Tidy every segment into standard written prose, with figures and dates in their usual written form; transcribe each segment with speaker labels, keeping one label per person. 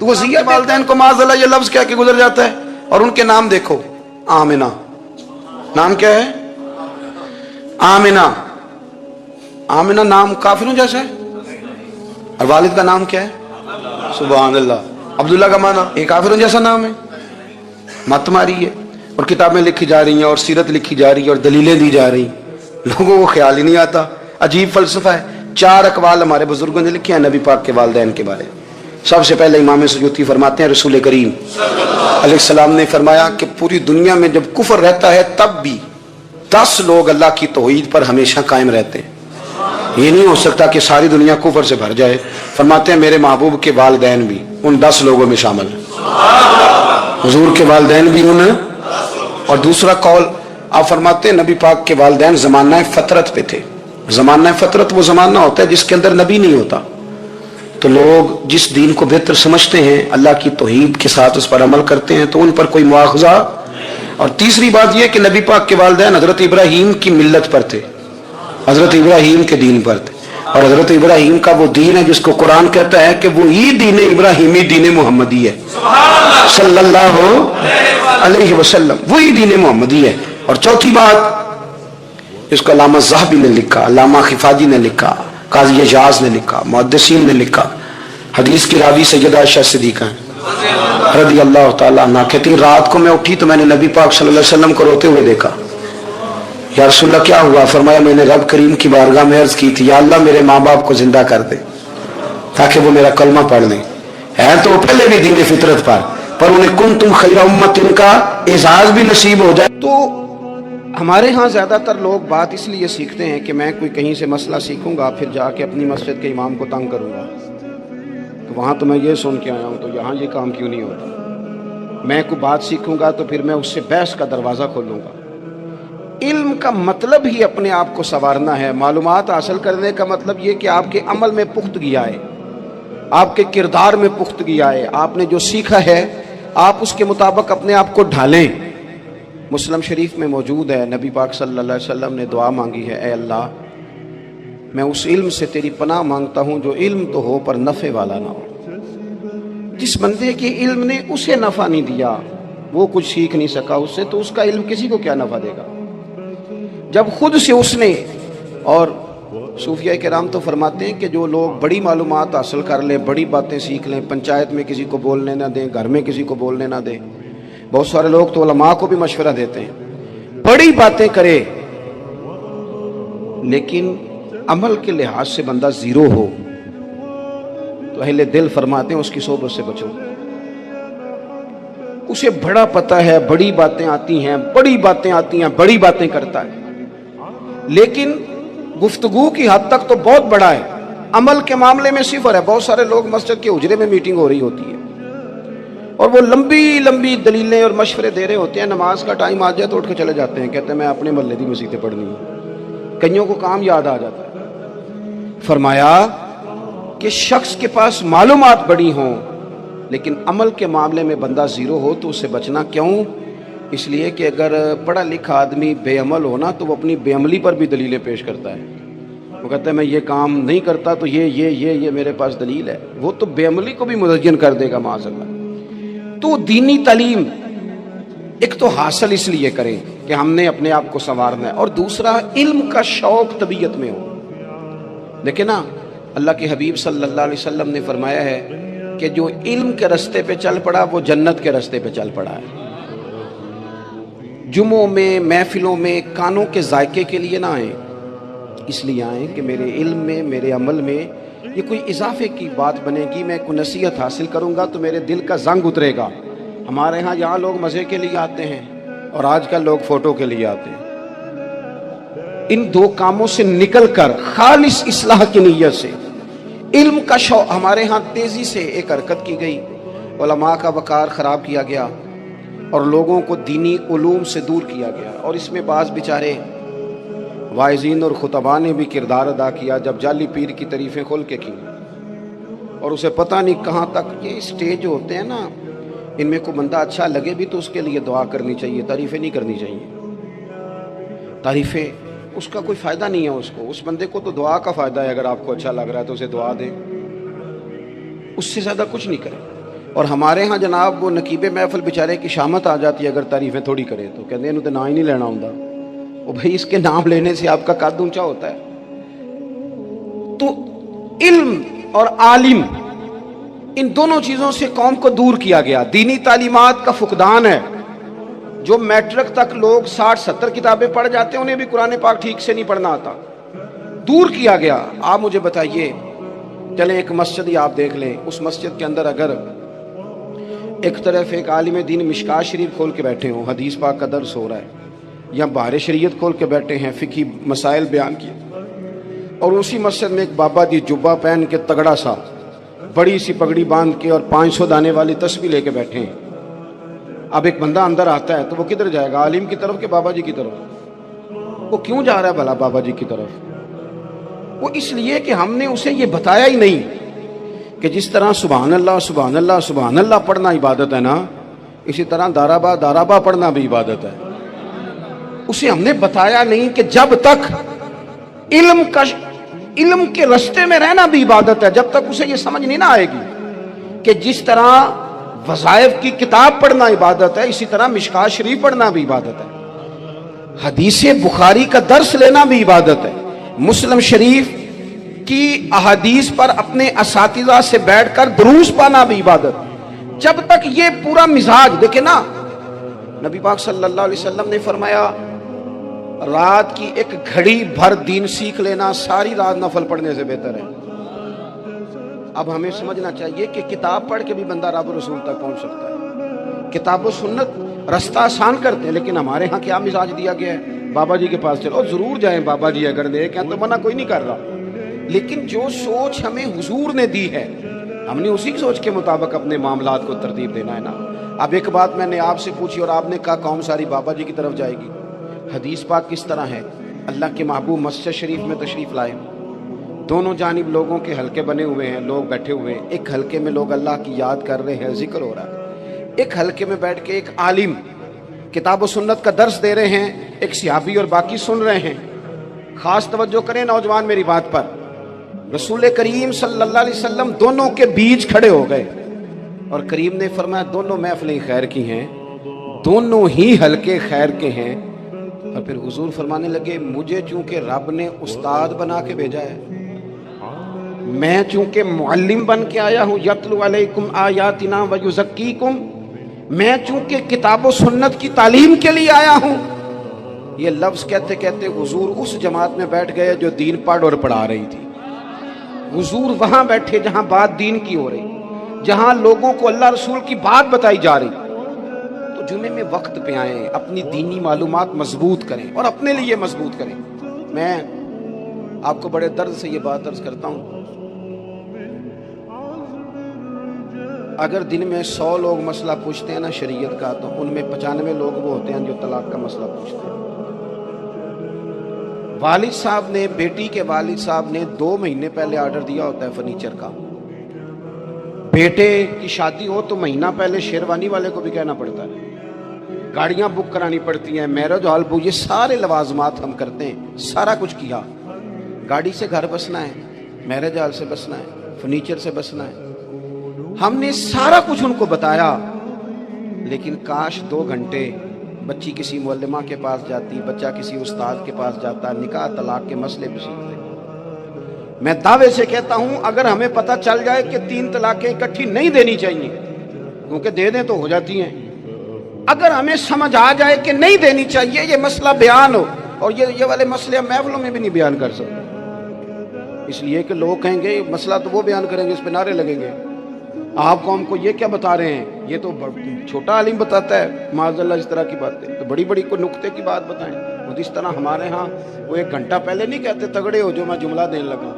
Speaker 1: تو وصیت والدین کو معاذ اللہ یہ لفظ کہہ کے گزر جاتا ہے. اور ان کے نام دیکھو, آمنہ, نام کیا ہے؟ آمنہ. آمنہ نام کافروں جیسا ہے. اور والد کا نام کیا ہے؟ سبحان اللہ. عبداللہ کا معنی ایک کافروں جیسا نام ہے. مت ماری ہے. اور کتابیں لکھی جا رہی ہیں اور سیرت لکھی جا رہی ہے اور دلیلیں دی جا رہی ہیں, لوگوں کو خیال ہی نہیں آتا. عجیب فلسفہ ہے. 4 اقوال ہمارے بزرگوں نے لکھے ہیں نبی پاک کے والدین کے بارے میں. سب سے پہلے امام سیوطی فرماتے ہیں رسول کریم علیہ السلام نے فرمایا کہ پوری دنیا میں جب کفر رہتا ہے تب بھی 10 لوگ اللہ کی توحید پر ہمیشہ قائم رہتے ہیں. یہ نہیں ہو سکتا کہ ساری دنیا کفر سے بھر جائے. فرماتے ہیں میرے محبوب کے والدین بھی ان 10 لوگوں میں شامل ہیں. حضور کے والدین بھی ان. اور دوسرا قول آپ فرماتے ہیں نبی پاک کے والدین زمانہ فطرت پہ تھے. زمانہ فطرت وہ زمانہ ہوتا ہے جس کے اندر نبی نہیں ہوتا, تو لوگ جس دین کو بہتر سمجھتے ہیں اللہ کی توحید کے ساتھ اس پر عمل کرتے ہیں تو ان پر کوئی مواخذہ. اور تیسری بات یہ کہ نبی پاک کے والدین حضرت ابراہیم کی ملت پر تھے, حضرت ابراہیم کے دین پر تھے. اور حضرت ابراہیم کا وہ دین ہے جس کو قرآن کہتا ہے کہ وہی دین ابراہیمی دین محمدی ہے صلی اللہ علیہ وسلم, وہی دین محمدی ہے. اور چوتھی بات اس کو علامہ ذہبی نے لکھا, علامہ خفاجی نے لکھا, قاضی اعجاز نے لکھا, محدثین نے لکھا. حدیث کی راوی سیدہ عائشہ صدیقہ رضی اللہ تعالیٰ عنہ کہتی ہیں رات کو میں اٹھی تو میں نے نبی پاک صلی اللہ علیہ وسلم کو روتے ہوئے دیکھا. یا رسول اللہ کیا ہوا؟ فرمایا میں نے رب کریم کی بارگاہ میں عرض کی تھی یا اللہ میرے ماں باپ کو زندہ کر دے تاکہ وہ میرا کلمہ پڑھ لیں. ہے تو پہلے بھی دین فطرت پر انہیں کنتم خیر امت ان کا اعزاز بھی نصیب ہو جائے. تو ہمارے ہاں زیادہ تر لوگ بات اس لیے سیکھتے ہیں کہ میں کوئی کہیں سے مسئلہ سیکھوں گا پھر جا کے اپنی مسجد کے امام کو تنگ کروں گا, تو وہاں تو میں یہ سن کے آیا ہوں تو یہاں یہ کام کیوں نہیں ہوتا. میں کوئی بات سیکھوں گا تو پھر میں اس سے بحث کا دروازہ کھولوں گا. علم کا مطلب ہی اپنے آپ کو سنوارنا ہے. معلومات حاصل کرنے کا مطلب یہ کہ آپ کے عمل میں پختگی آئے, آپ کے کردار میں پختگی آئے. آپ نے جو سیکھا ہے آپ اس کے مطابق اپنے آپ کو ڈھالیں. مسلم شریف میں موجود ہے نبی پاک صلی اللہ علیہ وسلم نے دعا مانگی ہے اے اللہ میں اس علم سے تیری پناہ مانگتا ہوں جو علم تو ہو پر نفع والا نہ ہو. جس بندے کے علم نے اسے نفع نہیں دیا, وہ کچھ سیکھ نہیں سکا اس سے, تو اس کا علم کسی کو کیا نفع دے گا جب خود سے اس نے. اور صوفیاء کرام تو فرماتے ہیں کہ جو لوگ بڑی معلومات حاصل کر لیں, بڑی باتیں سیکھ لیں, پنچایت میں کسی کو بولنے نہ دیں, گھر میں کسی کو بولنے نہ دیں. بہت سارے لوگ تو علماء کو بھی مشورہ دیتے ہیں بڑی باتیں کرے, لیکن عمل کے لحاظ سے بندہ زیرو ہو تو اہل دل فرماتے ہیں اس کی صحبت سے بچو. اسے بڑا پتہ ہے, بڑی باتیں آتی ہیں, بڑی باتیں آتی ہیں, بڑی باتیں کرتا ہے, لیکن گفتگو کی حد تک تو بہت بڑا ہے, عمل کے معاملے میں صفر ہے. بہت سارے لوگ مسجد کے حجرے میں میٹنگ ہو رہی ہوتی ہے اور وہ لمبی لمبی دلیلیں اور مشورے دے رہے ہوتے ہیں, نماز کا ٹائم آ جائے تو اٹھ کے چلے جاتے ہیں, کہتے ہیں میں اپنے محلے دی مسجدیں پڑھنی ہے. کئیوں کو کام یاد آ جاتا ہے. فرمایا کہ شخص کے پاس معلومات بڑی ہوں لیکن عمل کے معاملے میں بندہ زیرو ہو تو اس سے بچنا. کیوں؟ اس لیے کہ اگر پڑھا لکھا آدمی بے عمل ہونا تو وہ اپنی بے عملی پر بھی دلیلیں پیش کرتا ہے. وہ کہتا ہے میں یہ کام نہیں کرتا تو یہ میرے پاس دلیل ہے. وہ تو بے عملی کو بھی مزین کر دے گا معاذ اللہ. تو دینی تعلیم ایک تو حاصل اس لیے کریں کہ ہم نے اپنے آپ کو سنوارنا ہے, اور دوسرا علم کا شوق طبیعت میں ہو. دیکھیں نا اللہ کے حبیب صلی اللہ علیہ وسلم نے فرمایا ہے کہ جو علم کے رستے پہ چل پڑا وہ جنت کے رستے پہ چل پڑا ہے. جمعوں میں محفلوں میں کانوں کے ذائقے کے لیے نہ آئیں, اس لیے آئیں کہ میرے علم میں میرے عمل میں یہ کوئی اضافے کی بات بنے گی, میں کوئی نصیحت حاصل کروں گا تو میرے دل کا زنگ اترے گا. ہمارے ہاں یہاں لوگ مزے کے لیے آتے ہیں اور آج کل لوگ فوٹو کے لیے آتے ہیں. ان دو کاموں سے نکل کر خالص اصلاح کی نیت سے علم کا شوق. ہمارے ہاں تیزی سے ایک حرکت کی گئی, علماء کا وقار خراب کیا گیا اور لوگوں کو دینی علوم سے دور کیا گیا. اور اس میں بعض بیچارے واعظین اور خطباء نے بھی کردار ادا کیا جب جعلی پیر کی تعریفیں کھول کے کی اور اسے پتہ نہیں کہاں تک. یہ اسٹیج جو ہوتے ہیں نا, ان میں کوئی بندہ اچھا لگے بھی تو اس کے لیے دعا کرنی چاہیے, تعریفیں نہیں کرنی چاہیے. تعریفیں اس کا کوئی فائدہ نہیں ہے اس کو. اس بندے کو تو دعا کا فائدہ ہے, اگر آپ کو اچھا لگ رہا ہے تو اسے دعا دیں, اس سے زیادہ کچھ نہیں کریں. اور ہمارے ہاں جناب وہ نقیب محفل بیچارے کی شامت آ جاتی ہے اگر تعریفیں تھوڑی کرے تو کہتے ہیں انہوں تو نام ہی نہیں لینا ہوں وہ بھائی اس کے نام لینے سے آپ کا قد اونچا ہوتا ہے. تو علم اور عالم ان دونوں چیزوں سے قوم کو دور کیا گیا. دینی تعلیمات کا فقدان ہے. جو میٹرک تک لوگ 60-70 کتابیں پڑھ جاتے ہیں انہیں بھی قرآن پاک ٹھیک سے نہیں پڑھنا آتا. دور کیا گیا. آپ مجھے بتائیے، چلیں ایک مسجد ہی آپ دیکھ لیں، اس مسجد کے اندر اگر ایک طرف ایک عالم دین مشکات شریف کھول کے بیٹھے ہوں، حدیث پاک کا درس ہو رہا ہے، یا بہار شریعت کھول کے بیٹھے ہیں، فقہی مسائل بیان کیے، اور اسی مسجد میں ایک بابا جی جبہ پہن کے تگڑا سا بڑی سی پگڑی باندھ کے اور 500 دانے والی تسبیح لے کے بیٹھے ہیں. اب ایک بندہ اندر آتا ہے تو وہ کدھر جائے گا؟ عالم کی طرف کہ بابا جی کی طرف؟ وہ کیوں جا رہا ہے بھلا بابا جی کی طرف؟ وہ اس لیے کہ ہم نے اسے یہ بتایا ہی نہیں کہ جس طرح سبحان اللہ سبحان اللہ سبحان اللہ پڑھنا عبادت ہے نا، اسی طرح دارابا دارابا پڑھنا بھی عبادت ہے. اسے ہم نے بتایا نہیں کہ جب تک علم کے رستے میں رہنا بھی عبادت ہے. جب تک اسے یہ سمجھ نہیں نہ آئے گی کہ جس طرح وظائف کی کتاب پڑھنا عبادت ہے، اسی طرح مشکات شریف پڑھنا بھی عبادت ہے، حدیث بخاری کا درس لینا بھی عبادت ہے، مسلم شریف کی احادیث پر اپنے اساتذہ سے بیٹھ کر دروس پانا بھی عبادت. جب تک یہ پورا مزاج دیکھیں نا، نبی پاک صلی اللہ علیہ وسلم نے فرمایا رات کی ایک گھڑی بھر دین سیکھ لینا ساری رات نفل پڑھنے سے بہتر ہے. اب ہمیں سمجھنا چاہیے کہ کتاب پڑھ کے بھی بندہ رب رسول تک پہنچ سکتا ہے. کتاب و سنت رستہ آسان کرتے ہیں، لیکن ہمارے ہاں کیا مزاج دیا گیا ہے؟ بابا جی کے پاس چلو، ضرور جائیں بابا جی اگر نیک ہیں تو منع کوئی نہیں کر رہا، لیکن جو سوچ ہمیں حضور نے دی ہے ہم نے اسی سوچ کے مطابق اپنے معاملات کو ترتیب دینا ہے نا. اب ایک بات میں نے آپ سے پوچھی اور آپ نے کہا قوم ساری بابا جی کی طرف جائے گی. حدیث پاک کس طرح ہے؟ اللہ کے محبوب مسجد شریف میں تشریف لائے، دونوں جانب لوگوں کے حلقے بنے ہوئے ہیں، لوگ بیٹھے ہوئے ہیں. ایک حلقے میں لوگ اللہ کی یاد کر رہے ہیں، ذکر ہو رہا ہے. ایک حلقے میں بیٹھ کے ایک عالم کتاب و سنت کا درس دے رہے ہیں، ایک صحابی اور باقی سن رہے ہیں. خاص توجہ کریں نوجوان میری بات پر. رسول کریم صلی اللہ علیہ وسلم دونوں کے بیچ کھڑے ہو گئے اور کریم نے فرمایا دونوں محفلیں خیر کی ہیں، دونوں ہی حلقے خیر کے ہیں. اور پھر حضور فرمانے لگے مجھے چونکہ رب نے استاد بنا کے بھیجا ہے، میں چونکہ معلم بن کے آیا ہوں، یتلو علیکم آیاتنا ویزکیکم، میں چونکہ کتاب و سنت کی تعلیم کے لیے آیا ہوں. یہ لفظ کہتے کہتے حضور اس جماعت میں بیٹھ گئے جو دین پڑھ اور پڑھا رہی تھی. حضور وہاں بیٹھے جہاں بات دین کی ہو رہی، جہاں لوگوں کو اللہ رسول کی بات بتائی جا رہی. تو جمعے میں وقت پہ آئیں، اپنی دینی معلومات مضبوط کریں اور اپنے لیے مضبوط کریں. میں آپ کو بڑے درد سے یہ بات عرض کرتا ہوں، اگر دن میں 100 لوگ مسئلہ پوچھتے ہیں نا شریعت کا، تو ان میں 95 لوگ وہ ہوتے ہیں جو طلاق کا مسئلہ پوچھتے ہیں. والد صاحب نے، بیٹی کے والد صاحب نے 2 مہینے پہلے آرڈر دیا ہوتا ہے فرنیچر کا. بیٹے کی شادی ہو تو مہینہ پہلے شیروانی والے کو بھی کہنا پڑتا ہے، گاڑیاں بک کرانی پڑتی ہیں، میرج ہال بک، یہ سارے لوازمات ہم کرتے ہیں. سارا کچھ کیا، گاڑی سے گھر بسنا ہے، میرج ہال سے بسنا ہے، فرنیچر سے بسنا ہے. ہم نے سارا کچھ ان کو بتایا، لیکن کاش 2 گھنٹے بچی کسی معلمہ کے پاس جاتی، بچہ کسی استاد کے پاس جاتا، نکاح طلاق کے مسئلے بھی سیکھتے. میں دعوے سے کہتا ہوں اگر ہمیں پتہ چل جائے کہ 3 طلاقیں اکٹھی نہیں دینی چاہیے، کیونکہ دے دیں تو ہو جاتی ہیں، اگر ہمیں سمجھ آ جائے کہ نہیں دینی چاہیے، یہ مسئلہ بیان ہو، اور یہ والے مسئلے ہم محفلوں میں بھی نہیں بیان کر سکتے، اس لیے کہ لوگ کہیں گے مسئلہ تو وہ بیان کریں گے، اس پہ نعرے لگیں گے. آپ قوم کو یہ کیا بتا رہے ہیں؟ یہ تو چھوٹا عالم بتاتا ہے معاذ اللہ اس طرح کی باتیں، تو بڑی بڑی کوئی نقطے کی بات بتائیں. وہ جس طرح ہمارے ہاں وہ 1 گھنٹہ پہلے نہیں کہتے تگڑے ہو جو میں جملہ دینے لگا،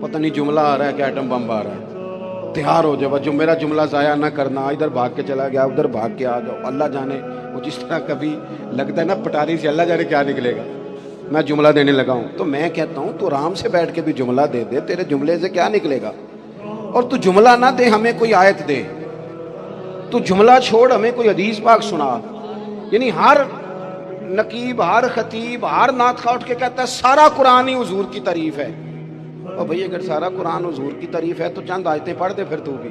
Speaker 1: پتہ نہیں جملہ آ رہا ہے کہ ایٹم بم آ رہا ہے، تیار ہو جاؤ جو میرا جملہ ضائع نہ کرنا، ادھر بھاگ کے چلا گیا ادھر بھاگ کے آ جاؤ. اللہ جانے وہ جس طرح کبھی لگتا ہے نا پٹاری سے، اللہ جانے کیا نکلے گا. میں جملہ دینے لگا ہوں تو میں کہتا ہوں تو آرام سے بیٹھ کے بھی جملہ دے دے، تیرے جملے سے کیا نکلے گا. اور تو جملہ نہ دے، ہمیں کوئی آیت دے، تو جملہ چھوڑ ہمیں کوئی حدیث پاک سنا. یعنی ہر نقیب، ہر خطیب، ہر نعت خواہ اٹھ کے کہتا ہے سارا قرآن ہی حضور کی تعریف ہے. اور بھئی اگر سارا قرآن حضور کی تعریف ہے تو چند آیتیں پڑھ دے پھر تو بھی.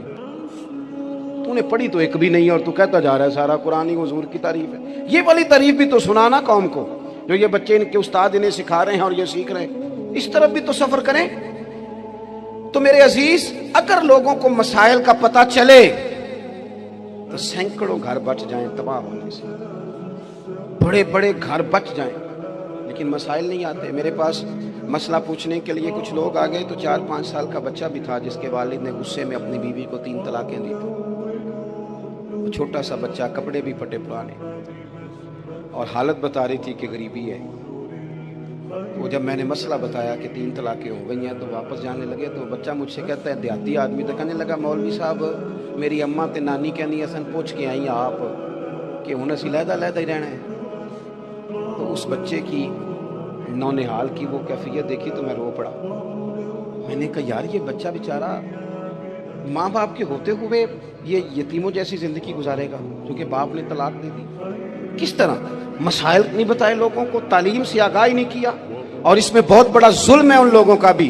Speaker 1: تو نے پڑھی تو ایک بھی نہیں اور تو کہتا جا رہا ہے سارا قرآن ہی حضور کی تعریف ہے. یہ والی تعریف بھی تو سنانا قوم کو, جو یہ بچے ان کے استاد انہیں سکھا رہے ہیں اور یہ سیکھ رہے ہیں, اس طرف بھی تو سفر کریں. تو میرے عزیز, اگر لوگوں کو مسائل کا پتہ چلے تو سینکڑوں گھر بچ جائیں تباہ ہونے سے, بڑے بڑے گھر بچ جائیں. لیکن مسائل نہیں آتے. میرے پاس مسئلہ پوچھنے کے لیے کچھ لوگ آ گئے تو 4-5 سال کا بچہ بھی تھا جس کے والد نے غصے میں اپنی بیوی کو 3 طلاقیں دی تھی. وہ چھوٹا سا بچہ, کپڑے بھی پھٹے پرانے, اور حالت بتا رہی تھی کہ غریبی ہے. وہ جب میں نے مسئلہ بتایا کہ 3 طلاقیں ہو گئی ہیں تو واپس جانے لگے, تو بچہ مجھ سے کہتا ہے, دیہاتی آدمی تو کہنے لگا, مولوی صاحب میری اماں تے نانی کہنی سن پوچھ کے آئی آپ کہ ہن اسی علیحدہ علیحدہ ہی رہنا ہے. تو اس بچے کی نونہال کی وہ کیفیت دیکھی تو میں رو پڑا. میں نے کہا یار یہ بچہ بیچارہ ماں باپ کے ہوتے ہوئے یہ یتیموں جیسی زندگی گزارے گا کیونکہ باپ نے طلاق دے دی. کس طرح مسائل نہیں بتائے لوگوں کو, تعلیم سے آگاہی نہیں کیا. اور اس میں بہت بڑا ظلم ہے ان لوگوں کا بھی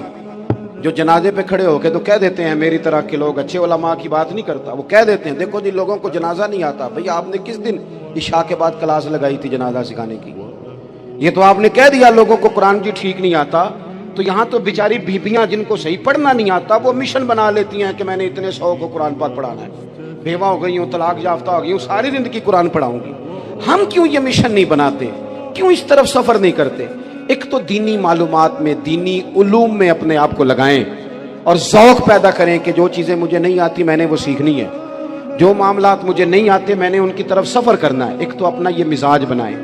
Speaker 1: جو جنازے پہ کھڑے ہو کے تو کہہ دیتے ہیں, میری طرح کے لوگ اچھے علماء کی بات نہیں کرتا, وہ کہہ دیتے ہیں دیکھو جی لوگوں کو جنازہ نہیں آتا. بھئی آپ نے کس دن عشاء کے بعد کلاس لگائی تھی جنازہ سکھانے کی؟ یہ تو آپ نے کہہ دیا لوگوں کو قرآن جی ٹھیک نہیں آتا. تو یہاں تو بیچاری بیبیاں جن کو صحیح پڑھنا نہیں آتا وہ مشن بنا لیتی ہیں کہ میں نے اتنے 100 کو قرآن پاک پڑھانا ہے, بیوہ ہو گئی ہوں, طلاق یافتہ ہو گئی ہوں, ساری زندگی قرآن پڑھاؤں گی. ہم کیوں یہ مشن نہیں بناتے, کیوں اس طرف سفر نہیں کرتے؟ ایک تو دینی معلومات میں, دینی علوم میں اپنے آپ کو لگائیں اور ذوق پیدا کریں کہ جو چیزیں مجھے نہیں آتی میں نے وہ سیکھنی ہے, جو معاملات مجھے نہیں آتے میں نے ان کی طرف سفر کرنا ہے. ایک تو اپنا یہ مزاج بنائیں.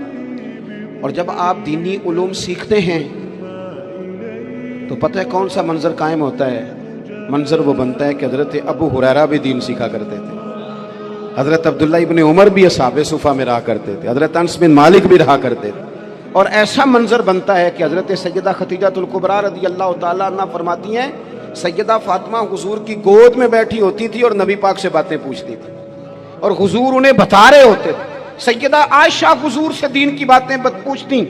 Speaker 1: اور جب آپ دینی علوم سیکھتے ہیں تو پتہ ہے کون سا منظر قائم ہوتا ہے؟ منظر وہ بنتا ہے کہ حضرت ابو ہریرہ بھی دین سیکھا کرتے تھے, حضرت عبداللہ ابن عمر بھی اصحاب صفہ میں رہا کرتے تھے, حضرت انس بن مالک بھی رہا کرتے تھے. اور ایسا منظر بنتا ہے کہ حضرت سیدہ خدیجہ الکبریٰ رضی اللہ تعالیٰ عنہ فرماتی ہیں, سیدہ فاطمہ حضور کی گود میں بیٹھی ہوتی تھی اور نبی پاک سے باتیں پوچھتی تھی اور حضور انہیں بتا رہے ہوتے تھے. سیدہ عائشہ حضور سے دین کی باتیں پوچھتی.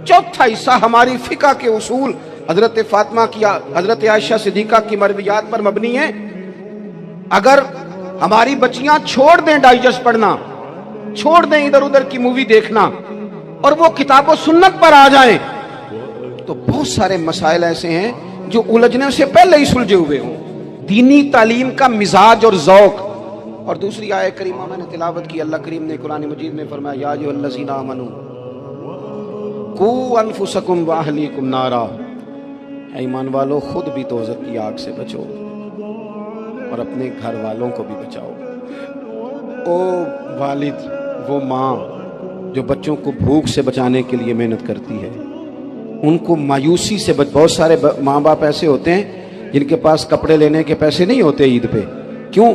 Speaker 1: چوتھا حصہ ہماری فقہ کے اصول حضرت فاطمہ کی, حضرت عائشہ صدیقہ کی مرویات پر مبنی ہیں. اگر ہماری بچیاں چھوڑ دیں ڈائجسٹ پڑھنا, چھوڑ دیں ادھر ادھر کی مووی دیکھنا اور وہ کتاب و سنت پر آ جائیں تو بہت سارے مسائل ایسے ہیں جو الجھنے سے پہلے ہی سلجھے ہوئے ہوں. دینی تعلیم کا مزاج اور ذوق. اور دوسری آیہ کریمہ میں نے تلاوت کی, اللہ کریم نے قرآن مجید میں فرمایا, یا ایھا الذین آمنوا قوا انفسکم واہلیکم نارا, اے ایمان والو خود بھی دوزخ کی آگ سے بچو اور اپنے گھر والوں کو بھی بچاؤ. او والد, وہ ماں جو بچوں کو بھوک سے بچانے کے لیے محنت کرتی ہے, ان کو مایوسی سے بہت سارے ماں باپ ایسے ہوتے ہیں جن کے پاس کپڑے لینے کے پیسے نہیں ہوتے عید پہ. کیوں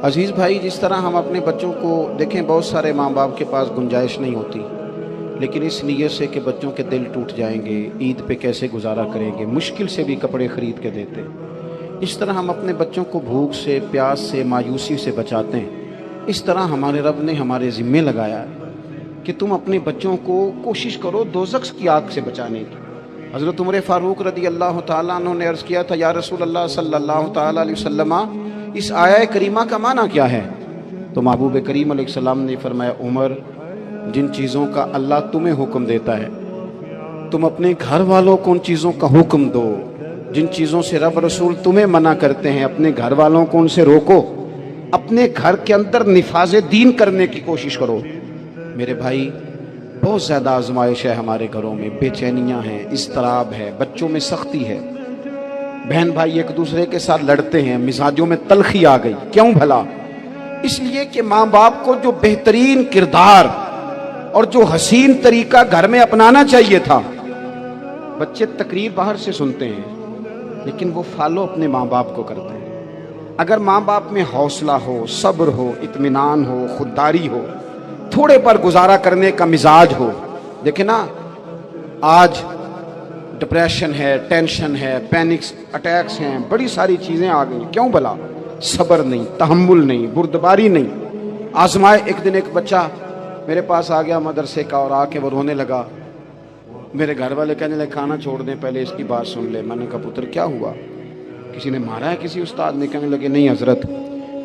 Speaker 1: عزیز بھائی؟ جس طرح ہم اپنے بچوں کو دیکھیں, بہت سارے ماں باپ کے پاس گنجائش نہیں ہوتی, لیکن اس نیت سے کہ بچوں کے دل ٹوٹ جائیں گے, عید پہ کیسے گزارا کریں گے, مشکل سے بھی کپڑے خرید کے دیتے. اس طرح ہم اپنے بچوں کو بھوک سے, پیاس سے, مایوسی سے بچاتے ہیں. اس طرح ہمارے رب نے ہمارے ذمے لگایا ہے کہ تم اپنے بچوں کو کوشش کرو دوزخ کی آگ سے بچانے کی. حضرت عمر فاروق رضی اللہ تعالیٰ عنہ نے عرض کیا تھا, یا رسول اللہ صلی اللہ تعالیٰ علیہ وسلم, اس آیہ کریمہ کا معنی کیا ہے؟ تو محبوب کریم علیہ السلام نے فرمایا, عمر, جن چیزوں کا اللہ تمہیں حکم دیتا ہے تم اپنے گھر والوں کو ان چیزوں کا حکم دو. جن چیزوں سے رب رسول تمہیں منع کرتے ہیں اپنے گھر والوں کو ان سے روکو. اپنے گھر کے اندر نفاذ دین کرنے کی کوشش کرو. میرے بھائی, بہت زیادہ آزمائش ہے ہمارے گھروں میں, بے چینیاں ہیں, اضطراب ہے, بچوں میں سختی ہے, بہن بھائی ایک دوسرے کے ساتھ لڑتے ہیں, مزاجوں میں تلخی آ گئی. کیوں بھلا؟ اس لیے کہ ماں باپ کو جو بہترین کردار اور جو حسین طریقہ گھر میں اپنانا چاہیے تھا, بچے تقریر باہر سے سنتے ہیں لیکن وہ فالو اپنے ماں باپ کو کرتے ہیں. اگر ماں باپ میں حوصلہ ہو, صبر ہو, اطمینان ہو, خودداری ہو, تھوڑے پر گزارا کرنے کا مزاج ہو. دیکھیں نا, آج ڈپریشن ہے, ٹینشن ہے, پینکس اٹیکس ہیں, بڑی ساری چیزیں آ گئی. کیوں بھلا؟ صبر نہیں, تحمل نہیں, بردباری نہیں. آزمائے. ایک دن ایک بچہ میرے پاس آ گیا مدرسے کا اور آ کے وہ رونے لگا. میرے گھر والے کہنے لگے کھانا چھوڑ دیں, پہلے اس کی بات سن لے. میں نے کہا پتر کیا ہوا, کسی نے مارا ہے کسی استاد نے؟ کہنے لگے نہیں حضرت,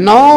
Speaker 1: 9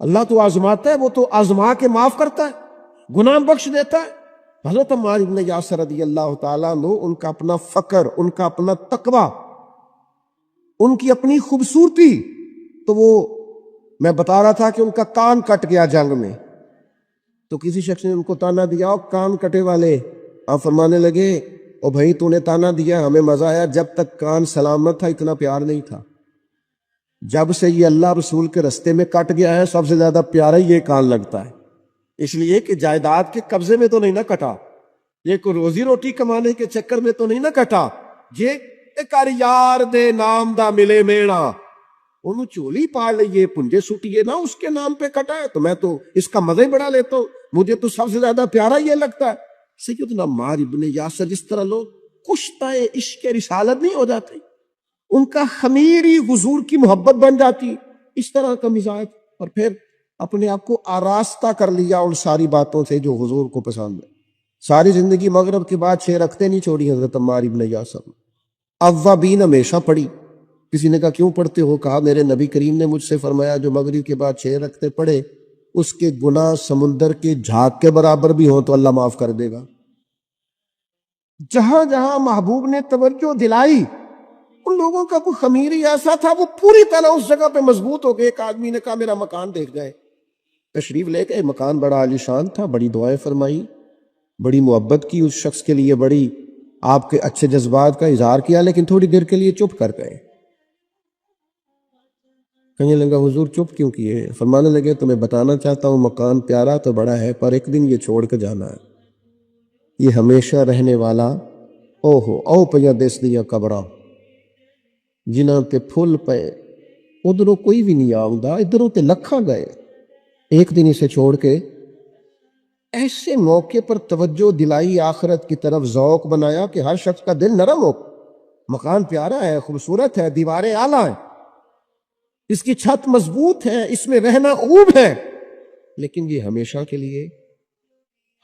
Speaker 2: اللہ تو آزماتا ہے, وہ تو آزما کے معاف کرتا ہے, گناہ بخش دیتا ہے. حضرت عمار ابن یاسر رضی اللہ تعالیٰ عنہ, ان کا اپنا فقر, ان کا اپنا تقوی, ان کی اپنی خوبصورتی. تو وہ میں بتا رہا تھا کہ ان کا کان کٹ گیا جنگ میں, تو کسی شخص نے ان کو تانا دیا, اور کان کٹے والے. آپ فرمانے لگے, او بھائی تو نے تانا دیا, ہمیں مزہ آیا, جب تک کان سلامت تھا اتنا پیار نہیں تھا. جب سے یہ اللہ رسول کے رستے میں کٹ گیا ہے, سب سے زیادہ پیارا یہ کان لگتا ہے. اس لیے کہ جائیداد کے قبضے میں تو نہیں نہ کٹا, یہ کوئی روزی روٹی کمانے کے چکر میں تو نہیں نہ کٹا, یہ کر یار دے نام دا ملے میڑا, انہوں چولی پا لئیے پنجے سٹیے نا, اس کے نام پہ کٹا ہے. تو میں تو اس کا مزے بڑا لیتا ہوں, مجھے تو سب سے زیادہ پیارا یہ لگتا ہے. سیدنا عمار ابن یاسر, جس طرح لوگ کشتہ عشق رسالت نہیں ہو جاتے, ان کا خمیری حضور کی محبت بن جاتی, اس طرح کا مزاج. اور پھر اپنے آپ کو آراستہ کر لیا ان ساری باتوں سے جو حضور کو پسند ہے. ساری زندگی مغرب کے بعد 6 رکھتے نہیں چھوڑی حضرت عمار ابن یاسر. اوابین ہمیشہ پڑھی. کسی نے کہا کیوں پڑھتے ہو؟ کہا میرے نبی کریم نے مجھ سے فرمایا جو مغرب کے بعد 6 رکھتے پڑھے, اس کے گناہ سمندر کے جھاگ کے برابر بھی ہوں تو اللہ معاف کر دے گا. جہاں جہاں محبوب نے توجہ دلائی, ان لوگوں کا کوئی خمیری ایسا تھا, وہ پوری طرح اس جگہ پہ مضبوط ہو گئے. ایک آدمی نے کہا میرا مکان دیکھ جائے, تشریف لے کے. مکان بڑا عالیشان تھا, بڑی دعائیں فرمائی, بڑی محبت کی اس شخص کے لیے, بڑی آپ کے اچھے جذبات کا اظہار کیا, لیکن تھوڑی دیر کے لیے چپ کر گئے. کہنے لگا حضور چپ کیوں کیے؟ فرمانے لگے تمہیں بتانا چاہتا ہوں مکان پیارا تو بڑا ہے, پر ایک دن یہ چھوڑ کے جانا ہے. یہ ہمیشہ رہنے والا او پیا دس دیا قبراں جنہاں تے پھول پے, ادھروں کوئی بھی نہیں آؤندا, ادھروں تے لکھاں گئے. ایک دن اسے چھوڑ کے ایسے موقع پر توجہ دلائی, آخرت کی طرف ذوق بنایا کہ ہر شخص کا دل نرم ہو. مکان پیارا ہے, خوبصورت ہے, دیواریں اعلیٰ ہیں, اس کی چھت مضبوط ہے, اس میں رہنا خوب ہے, لیکن یہ ہمیشہ کے لیے,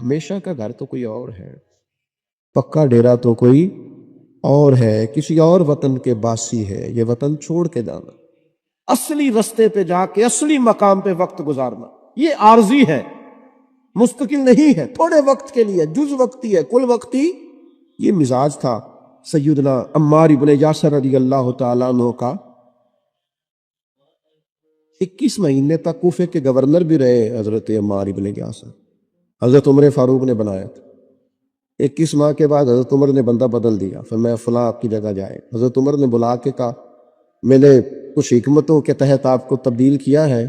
Speaker 2: ہمیشہ کا گھر تو کوئی اور ہے, پکا ڈیرا تو کوئی اور ہے, کسی اور وطن کے باسی ہے. یہ وطن چھوڑ کے جانا, اصلی رستے پہ جا کے اصلی مقام پہ وقت گزارنا, یہ عارضی ہے, مستقل نہیں ہے, تھوڑے وقت کے لیے, جز وقتی ہے, کل وقتی. یہ مزاج تھا سیدنا عمار ابن یاسر رضی اللہ تعالیٰ عنہ کا. 21 مہینے تک کوفے کے گورنر بھی رہے حضرت عمار ابن یاسر. حضرت عمر فاروق نے بنایا تھا. 21 ماہ کے بعد حضرت عمر نے بندہ بدل دیا, پھر میں فلاں آپ کی جگہ جائے. حضرت عمر نے بلا کے کہا میں نے کچھ حکمتوں کے تحت آپ کو تبدیل کیا ہے,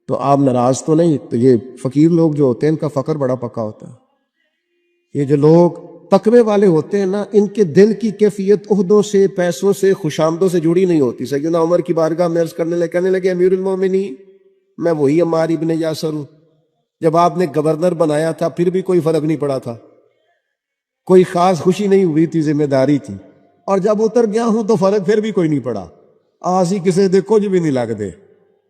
Speaker 2: تو آپ ناراض تو نہیں؟ تو یہ فقیر لوگ جو ہوتے ہیں ان کا فقر بڑا پکا ہوتا ہے. یہ جو لوگ تقوی والے ہوتے ہیں نا, ان کے دل کی کیفیت عہدوں سے, پیسوں سے, خوشامدوں سے جڑی نہیں ہوتی. سیدنا عمر کی بارگاہ میں عرض کرنے لگے, کہنے لگے امیر المومنین میں وہی عمار ابن یاسر ہوں. جب آپ نے گورنر بنایا تھا پھر بھی کوئی فرق نہیں پڑا تھا, کوئی خاص خوشی نہیں ہوئی تھی, ذمہ داری تھی. اور جب اتر گیا ہوں تو فرق پھر بھی کوئی نہیں پڑا. آسی کسی دے کچھ بھی نہیں لگ دے,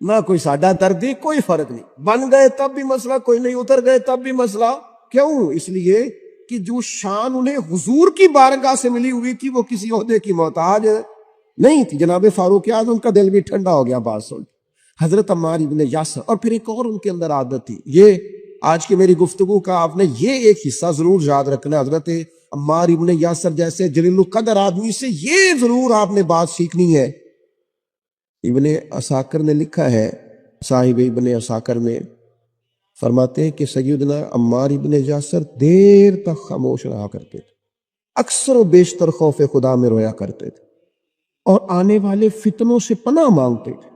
Speaker 2: نہ کوئی ساڈا دردی, کوئی فرق نہیں. بن گئے تب بھی مسئلہ کوئی نہیں, اتر گئے تب بھی مسئلہ. کیوں؟ اس لیے کہ جو شان انہیں حضور کی بارگاہ سے ملی ہوئی تھی وہ کسی عہدے کی محتاج نہیں تھی. جناب فاروق اعظم کا دل بھی ٹھنڈا ہو گیا بات سن حضرت عمار ابن یاسر. اور پھر ایک اور ان کے اندر عادت تھی, یہ آج کی میری گفتگو کا آپ نے یہ ایک حصہ ضرور یاد رکھنا, حضرت عمار ابن یاسر جیسے جلیل القدر آدمی سے یہ ضرور آپ نے بات سیکھنی ہے. ابن عساکر نے لکھا ہے, صاحب ابن عساکر میں فرماتے ہیں کہ سیدنا عمار ابن یاسر دیر تک خاموش رہا کرتے تھے, اکثر و بیشتر خوف خدا میں رویا کرتے تھے, اور آنے والے فتنوں سے پناہ مانگتے تھے.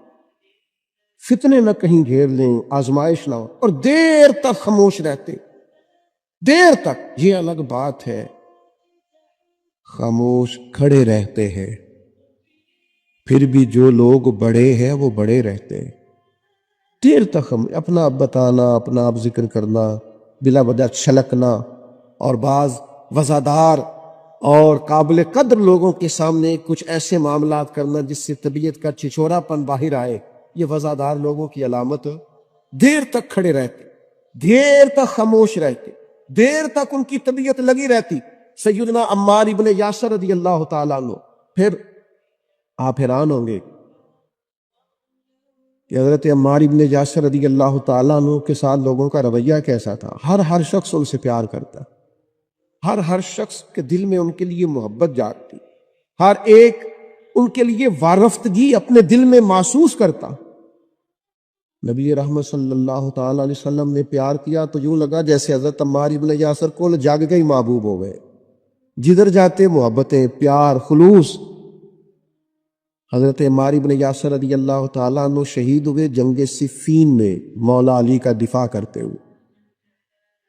Speaker 2: فتنے نہ کہیں گھیر لیں, آزمائش نہ ہو, اور دیر تک خاموش رہتے, دیر تک. یہ الگ بات ہے خاموش کھڑے رہتے ہیں, پھر بھی جو لوگ بڑے ہیں وہ بڑے رہتے ہیں. دیر تک ہم اپنا آپ بتانا, اپنا آپ ذکر کرنا, بلا وجہ چھلکنا, اور بعض وزادار اور قابل قدر لوگوں کے سامنے کچھ ایسے معاملات کرنا جس سے طبیعت کا چھچورا پن باہر آئے, یہ وزادار لوگوں کی علامت. دیر تک کھڑے رہتے, دیر تک خاموش رہتے, دیر تک ان کی طبیعت لگی رہتی. سیدنا عمار ابن یاسر رضی اللہ تعالیٰ عنہ. پھر آپ حیران ہوں گے, کہ حضرت عمار ابن یاسر رضی اللہ تعالیٰ عنہ کے ساتھ لوگوں کا رویہ کیسا تھا. ہر شخص ان سے پیار کرتا, ہر شخص کے دل میں ان کے لیے محبت جاگتی, ہر ایک ان کے لیے وارفتگی اپنے دل میں محسوس کرتا. نبی رحمت صلی اللہ تعالیٰ علیہ وسلم نے پیار کیا تو یوں لگا جیسے حضرت عمار ابن یاسر کو جاگ گئی محبوب ہو گئے. جدھر جاتے محبتیں, پیار, خلوص. حضرت عمار ابن یاسر رضی اللہ تعالیٰ عنہ شہید ہوئے جنگ صفین میں مولا علی کا دفاع کرتے ہوئے.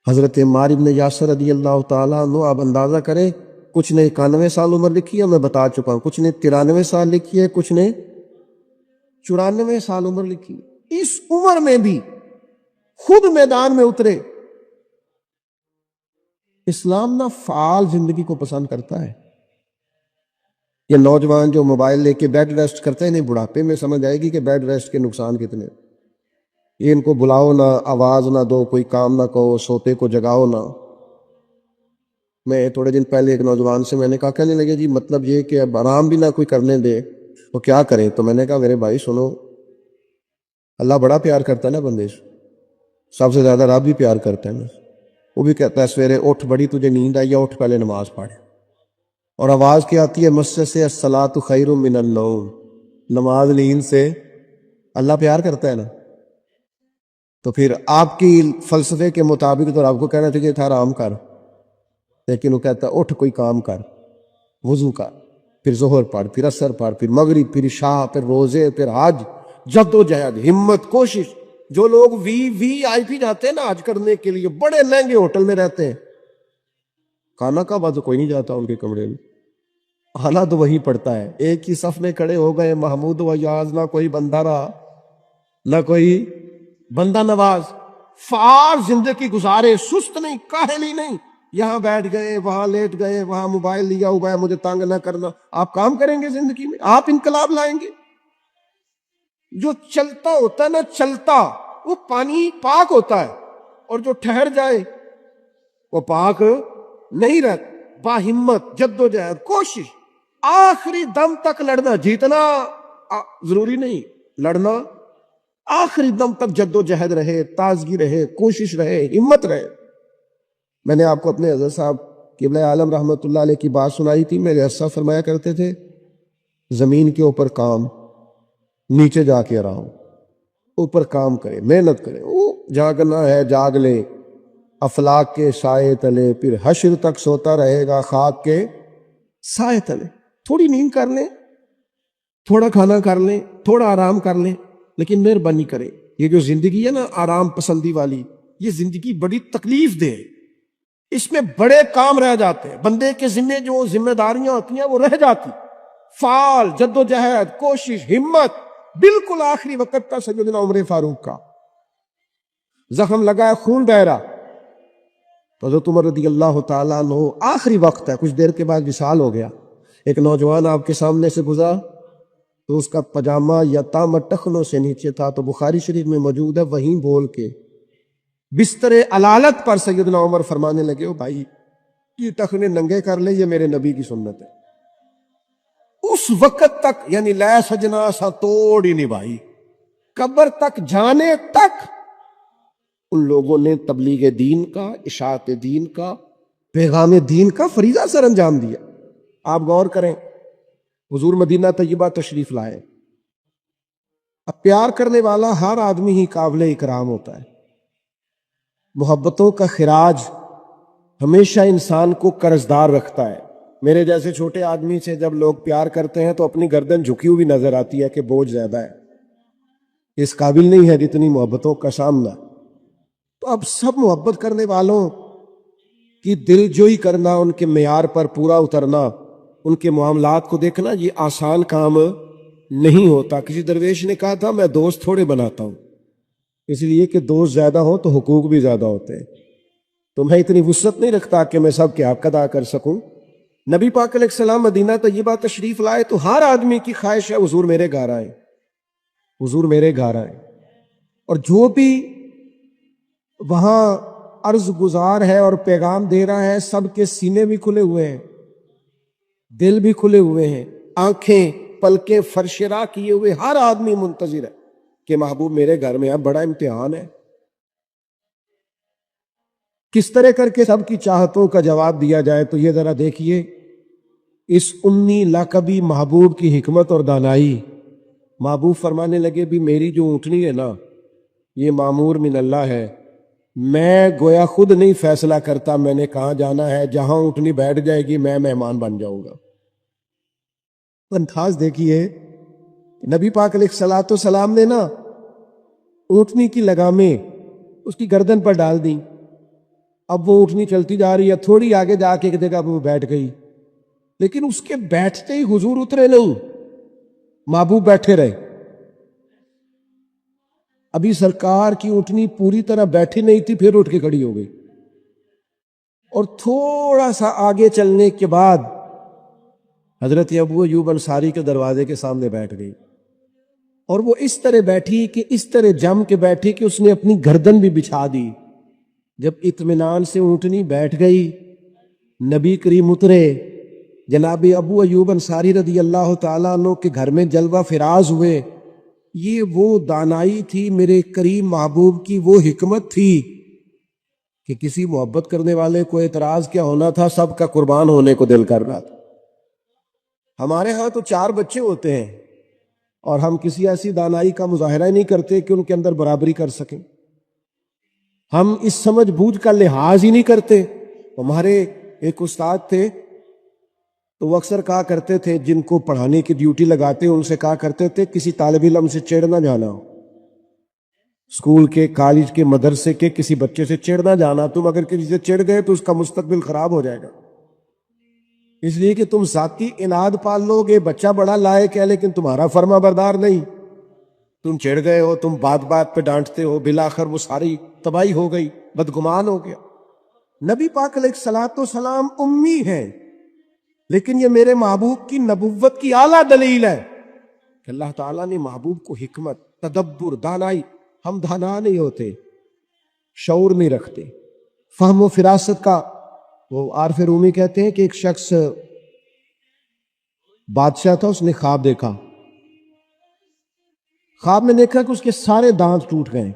Speaker 2: حضرت عمار ابن یاسر رضی اللہ تعالیٰ عنہ آپ اندازہ کریں, کچھ نے 91 سال عمر لکھی ہے, میں بتا چکا ہوں, کچھ نے 93 سال لکھی ہے, کچھ نے 94 سال عمر لکھی. اس عمر میں بھی خود میدان میں اترے. اسلام نہ فعال زندگی کو پسند کرتا ہے. یہ نوجوان جو موبائل لے کے بیڈ ریسٹ کرتے ہیں, نہیں, بڑھاپے میں سمجھ آئے گی کہ بیڈ ریسٹ کے نقصان کتنے. یہ ان کو بلاؤ نہ, آواز نہ دو, کوئی کام نہ کہو, سوتے کو جگاؤ نہ. میں تھوڑے دن پہلے ایک نوجوان سے میں نے کہا, کہنے لگے جی مطلب یہ کہ اب آرام بھی نہ کوئی کرنے دے تو کیا کریں. تو میں نے کہا میرے بھائی سنو, اللہ بڑا پیار کرتا ہے نا بندے سے, سب سے زیادہ رب بھی پیار کرتا ہے نا. وہ بھی کہتا ہے سویرے اٹھ, بڑی تجھے نیند آئی ہے, اٹھ پہلے نماز پڑھ. اور آواز کیا آتی ہے مسجد سے, الصلاۃ خیر من النوم, نماز نیند سے. اللہ پیار کرتا ہے نا. تو پھر آپ کی فلسفے کے مطابق تو آپ کو کہنا چاہیے تھا آرام کر, لیکن وہ کہتا ہے اٹھ کوئی کام کر, وضو کر, پھر ظہر پڑھ, پھر عصر پڑھ, پھر مغرب, پھر عشاء, پھر روزے, پھر حج. جد و جہد, ہمت, کوشش. جو لوگ وی آئی پی جاتے ہیں نا حج کرنے کے لیے, بڑے مہنگے ہوٹل میں رہتے ہیں, کھانا کا بعد کوئی نہیں جاتا ان کے کمرے میں, حالات وہی پڑتا ہے. ایک ہی صف میں کھڑے ہو گئے محمود و یاز, نہ کوئی بندہ رہا نہ کوئی بندہ نواز. فعال زندگی گزارے, سست نہیں, کاہلی نہیں. یہاں بیٹھ گئے, وہاں لیٹ گئے, وہاں موبائل لیا ہوا ہے, مجھے تنگ نہ کرنا. آپ کام کریں گے زندگی میں, آپ انقلاب لائیں گے. جو چلتا ہوتا ہے نا, چلتا, وہ پانی پاک ہوتا ہے, اور جو ٹھہر جائے وہ پاک نہیں رہتا. باہمت, جد و جہد, کوشش, آخری دم تک لڑنا. جیتنا ضروری نہیں, لڑنا آخری دم تک جد و جہد رہے, تازگی رہے, کوشش رہے, ہمت رہے. میں نے آپ کو اپنے حضرت صاحب قبلہ عالم رحمۃ اللہ علیہ کی بات سنائی تھی. میرے حضرت صاحب فرمایا کرتے تھے, زمین کے اوپر کام, نیچے جا کے آرام. اوپر کام کرے, محنت کرے, وہ جاگنا ہے جاگ لے, افلاک کے سائے تلے, پھر حشر تک سوتا رہے گا خاک کے سائے تلے. تھوڑی نیند کر لیں, تھوڑا کھانا کر لیں, تھوڑا آرام کر لیں, لیکن مہربانی کریں. یہ جو زندگی ہے نا آرام پسندی والی, یہ زندگی بڑی تکلیف دہ. اس میں بڑے کام رہ جاتے ہیں. بندے کے ذمہ جو ذمہ داریاں ہوتی ہیں وہ رہ جاتی. فعال, جد و جہد, کوشش, ہمت. بالکل آخری وقت کا سیدنا عمر فاروق کا زخم لگا ہے, خون بہ رہا, تو حضرت عمر رضی اللہ تعالیٰ عنہ, آخری وقت ہے, کچھ دیر کے بعد وصال ہو گیا. ایک نوجوان آپ کے سامنے سے گزرا تو اس کا پجامہ یا تام ٹخنوں سے نیچے تھا. تو بخاری شریف میں موجود ہے, وہیں بول کے بستر علالت پر سیدنا عمر فرمانے لگے, او بھائی یہ ٹخنے ننگے کر لے, یہ میرے نبی کی سنت ہے. اس وقت تک یعنی لے سجنا سا توڑ ہی نہیں بھائی, قبر تک جانے تک ان لوگوں نے تبلیغ دین کا, اشاعت دین کا, پیغام دین کا فریضہ سر انجام دیا. آپ غور کریں, حضور مدینہ طیبہ تشریف لائے. اب پیار کرنے والا ہر آدمی ہی قابل اکرام ہوتا ہے. محبتوں کا خراج ہمیشہ انسان کو قرضدار رکھتا ہے. میرے جیسے چھوٹے آدمی سے جب لوگ پیار کرتے ہیں تو اپنی گردن جھکی ہوئی نظر آتی ہے کہ بوجھ زیادہ ہے, اس قابل نہیں ہے جتنی محبتوں کا سامنا. تو اب سب محبت کرنے والوں کی دل جوئی کرنا, ان کے معیار پر پورا اترنا, ان کے معاملات کو دیکھنا, یہ آسان کام نہیں ہوتا. کسی درویش نے کہا تھا میں دوست تھوڑے بناتا ہوں, اس لیے کہ دوست زیادہ ہوں تو حقوق بھی زیادہ ہوتے ہیں. تو میں اتنی وسعت نہیں رکھتا کہ میں سب کے حق ادا کر سکوں. نبی پاک علیہ السلام مدینہ طیبہ تشریف لائے تو ہر آدمی کی خواہش ہے حضور میرے گھر آئے, حضور میرے گھر آئے. اور جو بھی وہاں عرض گزار ہے اور پیغام دے رہا ہے, سب کے سینے بھی کھلے ہوئے ہیں, دل بھی کھلے ہوئے ہیں, آنکھیں پلکیں فرش راہ کیے ہوئے, ہر آدمی منتظر ہے. کہ محبوب میرے گھر میں اب بڑا امتحان ہے، کس طرح کر کے سب کی چاہتوں کا جواب دیا جائے؟ تو یہ ذرا دیکھیے اس انی لاقبی محبوب کی حکمت اور دانائی۔ محبوب فرمانے لگے بھی میری جو اونٹنی ہے نا یہ معمور من اللہ ہے، میں گویا خود نہیں فیصلہ کرتا میں نے کہاں جانا ہے، جہاں اونٹنی بیٹھ جائے گی میں مہمان بن جاؤں گا۔ انداز دیکھیے، نبی پاک علیہ الصلوۃ والسلام نے نا اونٹنی کی لگامیں اس کی گردن پر ڈال دیں، اب وہ اونٹنی چلتی جا رہی ہے، تھوڑی آگے جا کے ایک جگہ وہ بیٹھ گئی، لیکن اس کے بیٹھتے ہی حضور اترے نہیں، محبوب بیٹھے رہے۔ ابھی سرکار کی اونٹنی پوری طرح بیٹھی نہیں تھی، پھر اٹھ کے کھڑی ہو گئی، اور تھوڑا سا آگے چلنے کے بعد حضرت ابو ایوب انصاری کے دروازے کے سامنے بیٹھ گئی، اور وہ اس طرح بیٹھی کہ اس طرح جم کے بیٹھی کہ اس نے اپنی گردن بھی بچھا دی۔ جب اطمینان سے اونٹنی بیٹھ گئی، نبی کریم اترے، جناب ابو ایوب انصاری رضی اللہ تعالیٰ عنہ کے گھر میں جلوہ فراز ہوئے۔ یہ وہ دانائی تھی میرے کریم محبوب کی، وہ حکمت تھی کہ کسی محبت کرنے والے کو اعتراض کیا ہونا تھا، سب کا قربان ہونے کو دل کر رہا تھا۔ ہمارے ہاں تو 4 بچے ہوتے ہیں اور ہم کسی ایسی دانائی کا مظاہرہ ہی نہیں کرتے کہ ان کے اندر برابری کر سکیں، ہم اس سمجھ بوجھ کا لحاظ ہی نہیں کرتے۔ ہمارے ایک استاد تھے تو وہ اکثر کہا کرتے تھے، جن کو پڑھانے کی ڈیوٹی لگاتے ان سے کہا کرتے تھے کسی طالب علم سے چڑ نہ جانا، اسکول کے، کالج کے، مدرسے کے کسی بچے سے چڑ نہ جانا، تم اگر کسی سے چڑ گئے تو اس کا مستقبل خراب ہو جائے گا، اس لیے کہ تم ذاتی اناد پال لو گے، بچہ بڑا لائق ہے لیکن تمہارا فرما بردار نہیں، تم چڑھ گئے ہو، تم بات بات پہ ڈانٹتے ہو، بالآخر وہ ساری تباہی ہو گئی، بدگمان ہو گیا۔ نبی پاک علیہ الصلوۃ والسلام امی ہیں، لیکن یہ میرے محبوب کی نبوت کی اعلیٰ دلیل ہے کہ اللہ تعالیٰ نے محبوب کو حکمت، تدبر، دانائی، ہم دانا نہیں ہوتے، شعور نہیں رکھتے، فہم و فراست کا۔ وہ عارف رومی کہتے ہیں کہ ایک شخص بادشاہ تھا، اس نے خواب دیکھا، خواب میں دیکھا کہ اس کے سارے دانت ٹوٹ گئے۔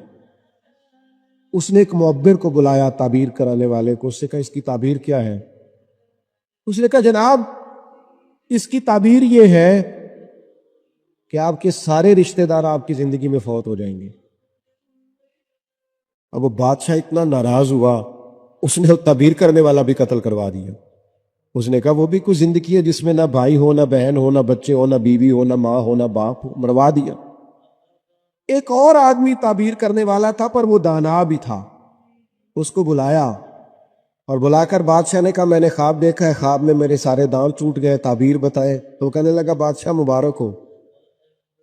Speaker 2: اس نے ایک معبر کو بلایا، تعبیر کرانے والے کو، اس سے کہا اس کی تعبیر کیا ہے؟ اس نے کہا جناب اس کی تعبیر یہ ہے کہ آپ کے سارے رشتہ دار آپ کی زندگی میں فوت ہو جائیں گے۔ اب وہ بادشاہ اتنا ناراض ہوا، اس نے تعبیر کرنے والا بھی قتل کروا دیا۔ اس نے کہا وہ بھی کوئی زندگی ہے جس میں نہ بھائی ہو، نہ بہن ہو، نہ بچے ہو، نہ بیوی ہو، نہ ماں ہو، نہ باپ ہو، مروا دیا۔ ایک اور آدمی تعبیر کرنے والا تھا پر وہ دانا بھی تھا، اس کو بلایا اور بلا کر بادشاہ نے کہا میں نے خواب دیکھا ہے، خواب میں میرے سارے دانت ٹوٹ گئے، تعبیر بتائے۔ تو کہنے لگا بادشاہ مبارک ہو،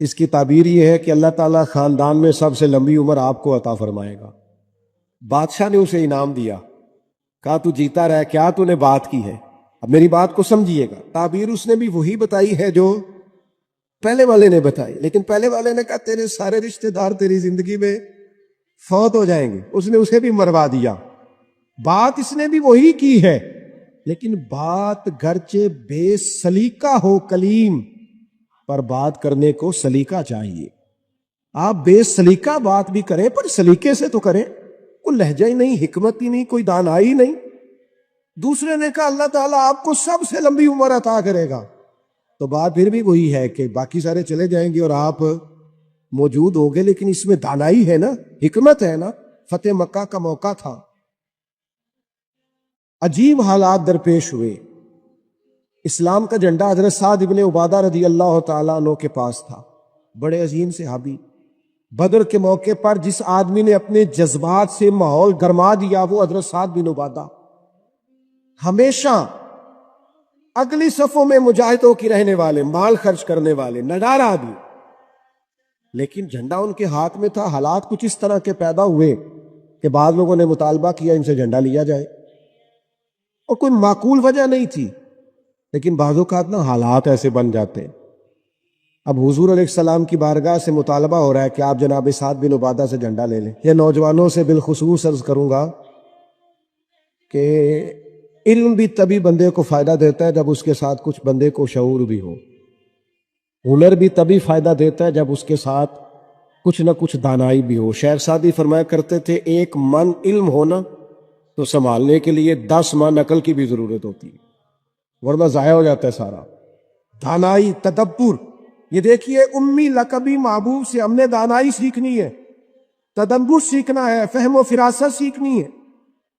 Speaker 2: اس کی تعبیر یہ ہے کہ اللہ تعالیٰ خاندان میں سب سے لمبی عمر آپ کو عطا فرمائے گا۔ بادشاہ نے اسے انعام دیا، کہا تو جیتا رہ، کیا تو نے بات کی ہے، اب میری بات کو سمجھیے گا۔ تعبیر اس نے بھی وہی بتائی ہے جو پہلے والے نے بتائی، لیکن پہلے والے نے کہا تیرے سارے رشتہ دار تیری زندگی میں فوت ہو جائیں گے، اس نے اسے بھی مروا دیا۔ بات اس نے بھی وہی کی ہے، لیکن بات گرچہ بے سلیقہ ہو کلیم، پر بات کرنے کو سلیقہ چاہیے۔ آپ بے سلیقہ بات بھی کریں پر سلیقے سے تو کریں، کوئی لہجہ ہی نہیں، حکمت ہی نہیں، کوئی دانائی نہیں۔ دوسرے نے کہا اللہ تعالیٰ آپ کو سب سے لمبی عمر عطا کرے گا، تو بات پھر بھی وہی ہے کہ باقی سارے چلے جائیں گے اور آپ موجود ہوگے، لیکن اس میں دانائی ہے نا، حکمت ہے نا۔ فتح مکہ کا موقع تھا، عجیب حالات درپیش ہوئے، اسلام کا جھنڈا حضرت سعد ابن عبادہ رضی اللہ تعالیٰ عنہ کے پاس تھا، بڑے عظیم صحابی۔ بدر کے موقع پر جس آدمی نے اپنے جذبات سے ماحول گرما دیا وہ حضرت سعد بن عبادہ، ہمیشہ اگلی صفوں میں مجاہدوں کی رہنے والے، مال خرچ کرنے والے، نڈار آدمی، لیکن جھنڈا ان کے ہاتھ میں تھا۔ حالات کچھ اس طرح کے پیدا ہوئے کہ بعض لوگوں نے مطالبہ کیا ان سے جھنڈا لیا جائے، اور کوئی معقول وجہ نہیں تھی، لیکن بعض اوقات نا حالات ایسے بن جاتے ہیں۔ اب حضور علیہ السلام کی بارگاہ سے مطالبہ ہو رہا ہے کہ آپ جناب سعد بن عبادہ سے جھنڈا لے لیں۔ یہ نوجوانوں سے بالخصوص عرض کروں گا کہ علم بھی تبھی بندے کو فائدہ دیتا ہے جب اس کے ساتھ کچھ بندے کو شعور بھی ہو، ہنر بھی تبھی فائدہ دیتا ہے جب اس کے ساتھ کچھ نہ کچھ دانائی بھی ہو. شیخ سعدی فرمایا کرتے تھے 1 من علم ہونا تو سنبھالنے کے لیے 10 من عقل کی بھی ضرورت ہوتی ہے، ورنہ ضائع ہو جاتا ہے سارا. دانائی، تدبر. یہ دیکھیے امی لقبی محبوب سے ہم نے دانائی سیکھنی ہے، تدبر سیکھنا ہے، فہم و فراست سیکھنی ہے.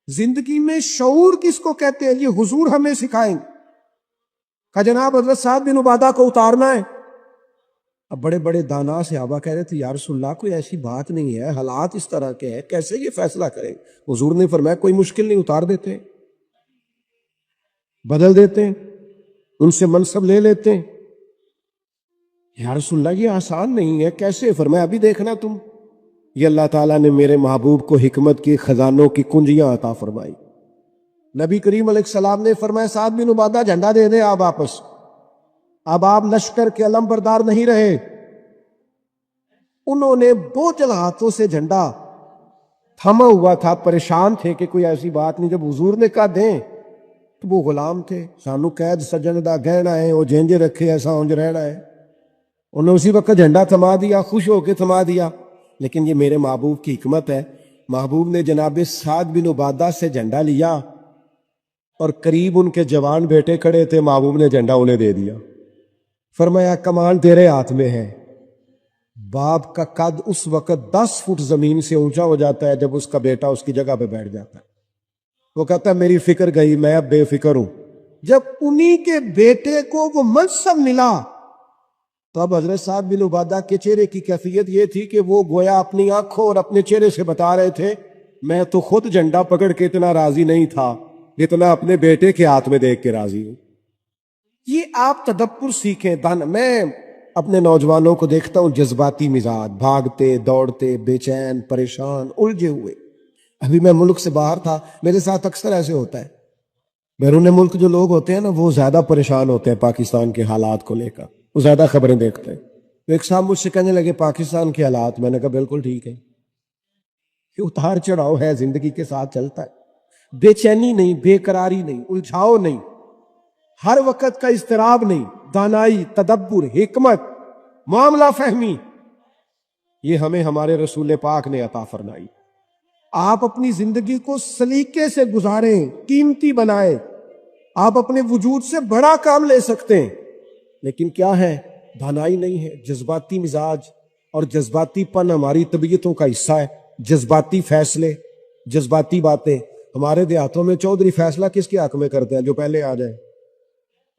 Speaker 2: زندگی میں شعور کس کو کہتے ہیں یہ حضور ہمیں سکھائیں گے. کہ جناب حضرت سعد بن عبادہ کو اتارنا ہے. اب بڑے بڑے دانا صحابہ کہہ رہے تھے یا رسول اللہ کوئی ایسی بات نہیں ہے، حالات اس طرح کے ہیں، کیسے یہ فیصلہ کریں. حضور نے فرمایا کوئی مشکل نہیں، اتار دیتے ہیں، بدل دیتے ہیں، ان سے منصب لے لیتے ہیں. یا رسول اللہ یہ آسان نہیں ہے، کیسے؟ فرمایا ابھی دیکھنا تم. یہ اللہ تعالیٰ نے میرے محبوب کو حکمت کی خزانوں کی کنجیاں عطا فرمائی. نبی کریم علیہ السلام نے فرمایا سعد بن عبادہ جھنڈا دے دیں آپ واپس. اب آپ لشکر کے علم بردار نہیں رہے. انہوں نے بوجھل ہاتھوں سے جھنڈا تھما ہوا تھا، پریشان تھے کہ کوئی ایسی بات نہیں. جب حضور نے کہا دیں تو وہ غلام تھے. سانو قید سجن دا گہنا ہے، وہ جینجے رکھے ایسا اونج رہنا ہے. انہوں نے اسی وقت جھنڈا تھما دیا، خوش ہو کے تھما دیا. لیکن یہ میرے محبوب کی حکمت ہے. محبوب نے جناب سعد بن عبادہ سے جھنڈا لیا اور قریب ان کے جوان بیٹے کھڑے تھے، محبوب نے جھنڈا انہیں دے دیا. فرمایا کمان تیرے ہاتھ میں ہے. باپ کا قد اس وقت 10 فٹ زمین سے اونچا ہو جاتا ہے جب اس کا بیٹا اس کی جگہ پہ بیٹھ جاتا ہے. وہ کہتا ہے میری فکر گئی، میں اب بے فکر ہوں. جب انہی کے بیٹے کو وہ منصب ملا تو اب حضرت سعد بن عبادہ کے چہرے کی کیفیت یہ تھی کہ وہ گویا اپنی آنکھوں اور اپنے چہرے سے بتا رہے تھے میں تو خود جھنڈا پکڑ کے اتنا راضی نہیں تھا اتنا اپنے بیٹے کے ہاتھ میں دیکھ کے راضی ہوں. یہ آپ تدبر سیکھیں. میں اپنے نوجوانوں کو دیکھتا ہوں جذباتی مزاج، بھاگتے دوڑتے، بے چین، پریشان، الجھے ہوئے. ابھی میں ملک سے باہر تھا، میرے ساتھ اکثر ایسے ہوتا ہے. بیرون ملک جو لوگ ہوتے ہیں نا وہ زیادہ پریشان ہوتے ہیں پاکستان کے حالات کو لے کر، وہ زیادہ خبریں دیکھتے ہیں. تو ایک صاحب مجھ سے کہنے لگے پاکستان کے حالات. میں نے کہا بالکل ٹھیک ہے، یہ اتار چڑھاؤ ہے، زندگی کے ساتھ چلتا ہے. بے چینی نہیں، بے قراری نہیں، الجھاؤ نہیں، ہر وقت کا اضطراب نہیں. دانائی، تدبر، حکمت، معاملہ فہمی، یہ ہمیں ہمارے رسول پاک نے عطا فرمائی. آپ اپنی زندگی کو سلیقے سے گزاریں، قیمتی بنائیں. آپ اپنے وجود سے بڑا کام لے سکتے ہیں، لیکن کیا ہے؟ دانائی نہیں ہے. جذباتی مزاج اور جذباتی پن ہماری طبیعتوں کا حصہ ہے. جذباتی فیصلے، جذباتی باتیں. ہمارے دیہاتوں میں چودھری فیصلہ کس کے حق میں کرتے ہیں؟ جو پہلے آ جائے.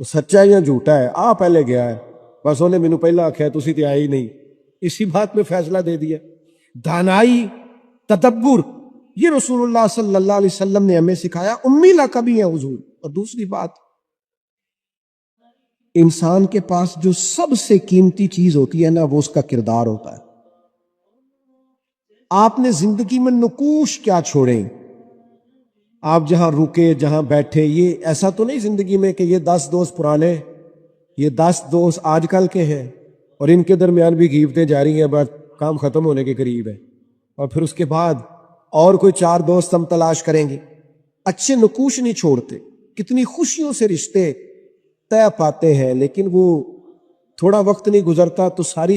Speaker 2: وہ سچا ہے یا جھوٹا ہے؟ پہلے گیا ہے، بس انہیں مینوں پہلا آکھیا تسی تے آئے ہی نہیں، اسی بات میں فیصلہ دے دیا. دانائی، تدبر، یہ رسول اللہ صلی اللہ علیہ وسلم نے ہمیں سکھایا. امی لقبی ہے حضور. اور دوسری بات، انسان کے پاس جو سب سے قیمتی چیز ہوتی ہے نا وہ اس کا کردار ہوتا ہے. آپ نے زندگی میں نقوش کیا چھوڑیں؟ آپ جہاں رکے، جہاں بیٹھے، یہ ایسا تو نہیں زندگی میں کہ یہ 10 دوست پرانے، یہ 10 دوست آج کل کے ہیں اور ان کے درمیان بھی غیبتیں جاری ہیں، بس کام ختم ہونے کے قریب ہے اور پھر اس کے بعد اور کوئی 4 دوست ہم تلاش کریں گے. اچھے نقوش نہیں چھوڑتے. کتنی خوشیوں سے رشتے طے پاتے ہیں، لیکن وہ تھوڑا وقت نہیں گزرتا تو ساری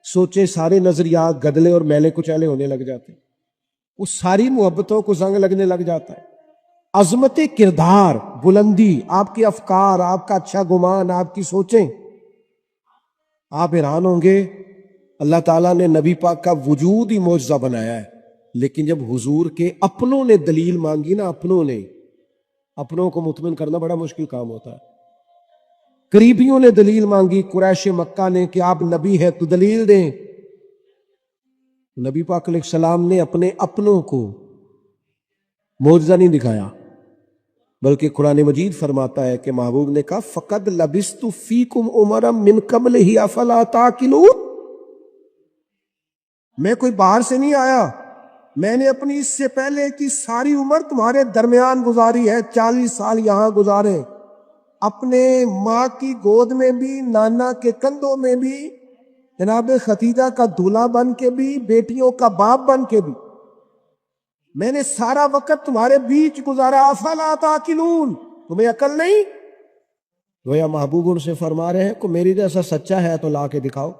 Speaker 2: سوچیں، سارے نظریات گدلے اور میلے کچیلے ہونے لگ جاتے ہیں. وہ ساری محبتوں کو زنگ لگنے لگ جاتا ہے. عظمت کردار، بلندی، آپ کے افکار، آپ کا اچھا گمان، آپ کی سوچیں. آپ حیران ہوں گے اللہ تعالیٰ نے نبی پاک کا وجود ہی معجزہ بنایا ہے، لیکن جب حضور کے اپنوں نے دلیل مانگی نا، اپنوں کو مطمئن کرنا بڑا مشکل کام ہوتا ہے. قریبیوں نے دلیل مانگی، قریش مکہ نے کہ آپ نبی ہے تو دلیل دیں. نبی پاک علیہ السلام نے اپنے اپنوں کو معجزہ نہیں دکھایا، بلکہ قرآن مجید فرماتا ہے کہ محبوب نے کہا فَقَدْ لَبِثْتُ فِيكُمْ عُمَرًا مِّن قَبْلِهِ أَفَلَا تَعْقِلُونَ. میں کوئی باہر سے نہیں آیا، میں نے اپنی اس سے پہلے کی ساری عمر تمہارے درمیان گزاری ہے. 40 سال یہاں گزارے، اپنے ماں کی گود میں بھی، نانا کے کندھوں میں بھی، جناب ختیجہ کا دولہا بن کے بھی، بیٹیوں کا باپ بن کے بھی. میں نے سارا وقت تمہارے بیچ گزارا. افلا تعقلون، تمہیں عقل نہیں؟ گویا محبوب ان سے فرما رہے ہیں کہ میری جیسا سچا ہے تو لا کے دکھاؤ.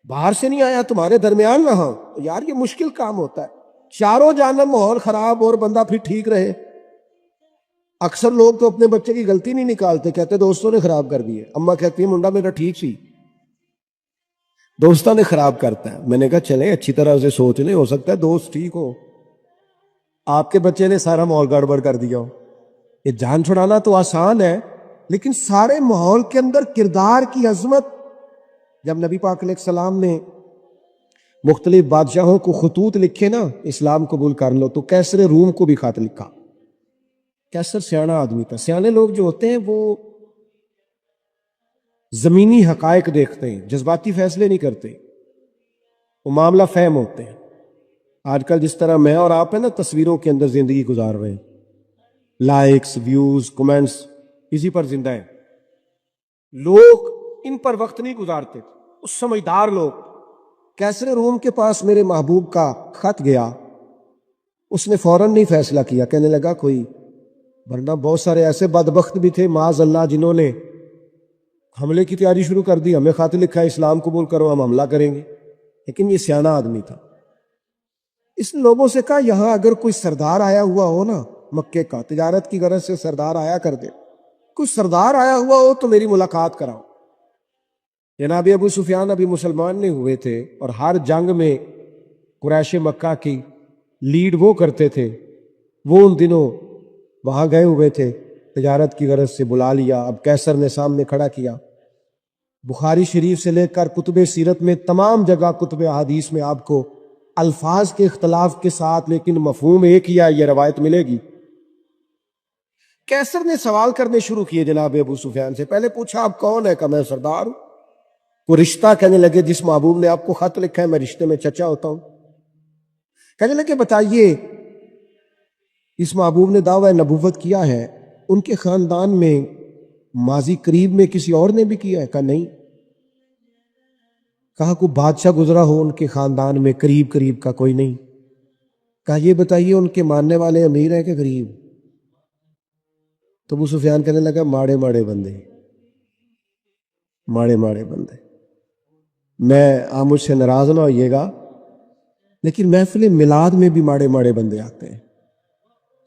Speaker 2: باہر سے نہیں آیا تمہارے درمیان رہا. یار یہ مشکل کام ہوتا ہے, چاروں جانب ماحول خراب اور بندہ پھر ٹھیک رہے. اکثر لوگ تو اپنے بچے کی غلطی نہیں نکالتے, کہتے دوستوں نے خراب کر دی ہے. اماں کہتی ہے منڈا میرا ٹھیک سی, دوستوں نے خراب کرتا ہے. میں نے کہا چلیں اچھی طرح سے سوچ لیں, ہو سکتا ہے دوست ٹھیک ہو, آپ کے بچے نے سارا ماحول گڑبڑ کر دیا ہو. یہ جان چھڑانا تو آسان ہے, لیکن سارے ماحول کے اندر کردار کی عظمت. جب نبی پاک علیہ السلام نے مختلف بادشاہوں کو خطوط لکھے نا, اسلام قبول کر لو, تو کیسر روم کو بھی خط لکھا. کیسر سیانا آدمی تھا. سیانے لوگ جو ہوتے ہیں وہ زمینی حقائق دیکھتے ہیں, جذباتی فیصلے نہیں کرتے, وہ معاملہ فہم ہوتے ہیں. آج کل جس طرح میں اور آپ ہیں نا تصویروں کے اندر زندگی گزار رہے ہیں, لائکس, ویوز, کمنٹس, اسی پر زندہ ہیں. لوگ ان پر وقت نہیں گزارتے. اس سمجھدار لوگ. کیسر روم کے پاس میرے محبوب کا خط گیا, اس نے فوراً نہیں فیصلہ کیا, کہنے لگا کوئی, ورنہ بہت سارے ایسے بدبخت بھی تھے معاذ اللہ جنہوں نے حملے کی تیاری شروع کر دی. ہمیں خط لکھا ہے اسلام قبول کرو, ہم حملہ کریں گے. لیکن یہ سیانا آدمی تھا. اس نے لوگوں سے کہا یہاں اگر کوئی سردار آیا ہوا ہو نا, مکے کا تجارت کی غرض سے سردار آیا کر دے, کوئی سردار آیا ہوا ہو تو میری ملاقات کراؤ. جناب ابو سفیان ابھی مسلمان نہیں ہوئے تھے, اور ہر جنگ میں قریش مکہ کی لیڈ وہ کرتے تھے. وہ ان دنوں وہاں گئے ہوئے تھے, تجارت کی غرض سے بلا لیا. اب کیسر نے سامنے کھڑا کیا. بخاری شریف سے لے کر کتب سیرت میں تمام جگہ کتب احادیث میں آپ کو الفاظ کے اختلاف کے ساتھ لیکن مفہوم ایک ہی ہے, یہ روایت ملے گی. کیسر نے سوال کرنے شروع کیے جناب ابو سفیان سے. پہلے پوچھا آپ کون ہے, کہ میں سردار ہوں. وہ رشتہ کہنے لگے جس محبوب نے آپ کو خط لکھا ہے میں رشتے میں چچا ہوتا ہوں. کہنے لگے بتائیے اس محبوب نے دعویٰ نبوت کیا ہے, ان کے خاندان میں ماضی قریب میں کسی اور نے بھی کیا ہے؟ کہا نہیں. کہا کوئی بادشاہ گزرا ہو ان کے خاندان میں قریب کا؟ کوئی نہیں. کہا یہ بتائیے ان کے ماننے والے امیر ہیں کہ غریب؟ تو ابو سفیان کہنے لگا ماڑے ماڑے بندے, ماڑے ماڑے بندے. میں آپ مجھ سے ناراض نہ ہوئیے گا, لیکن محفل میلاد میں بھی ماڑے ماڑے بندے آتے ہیں.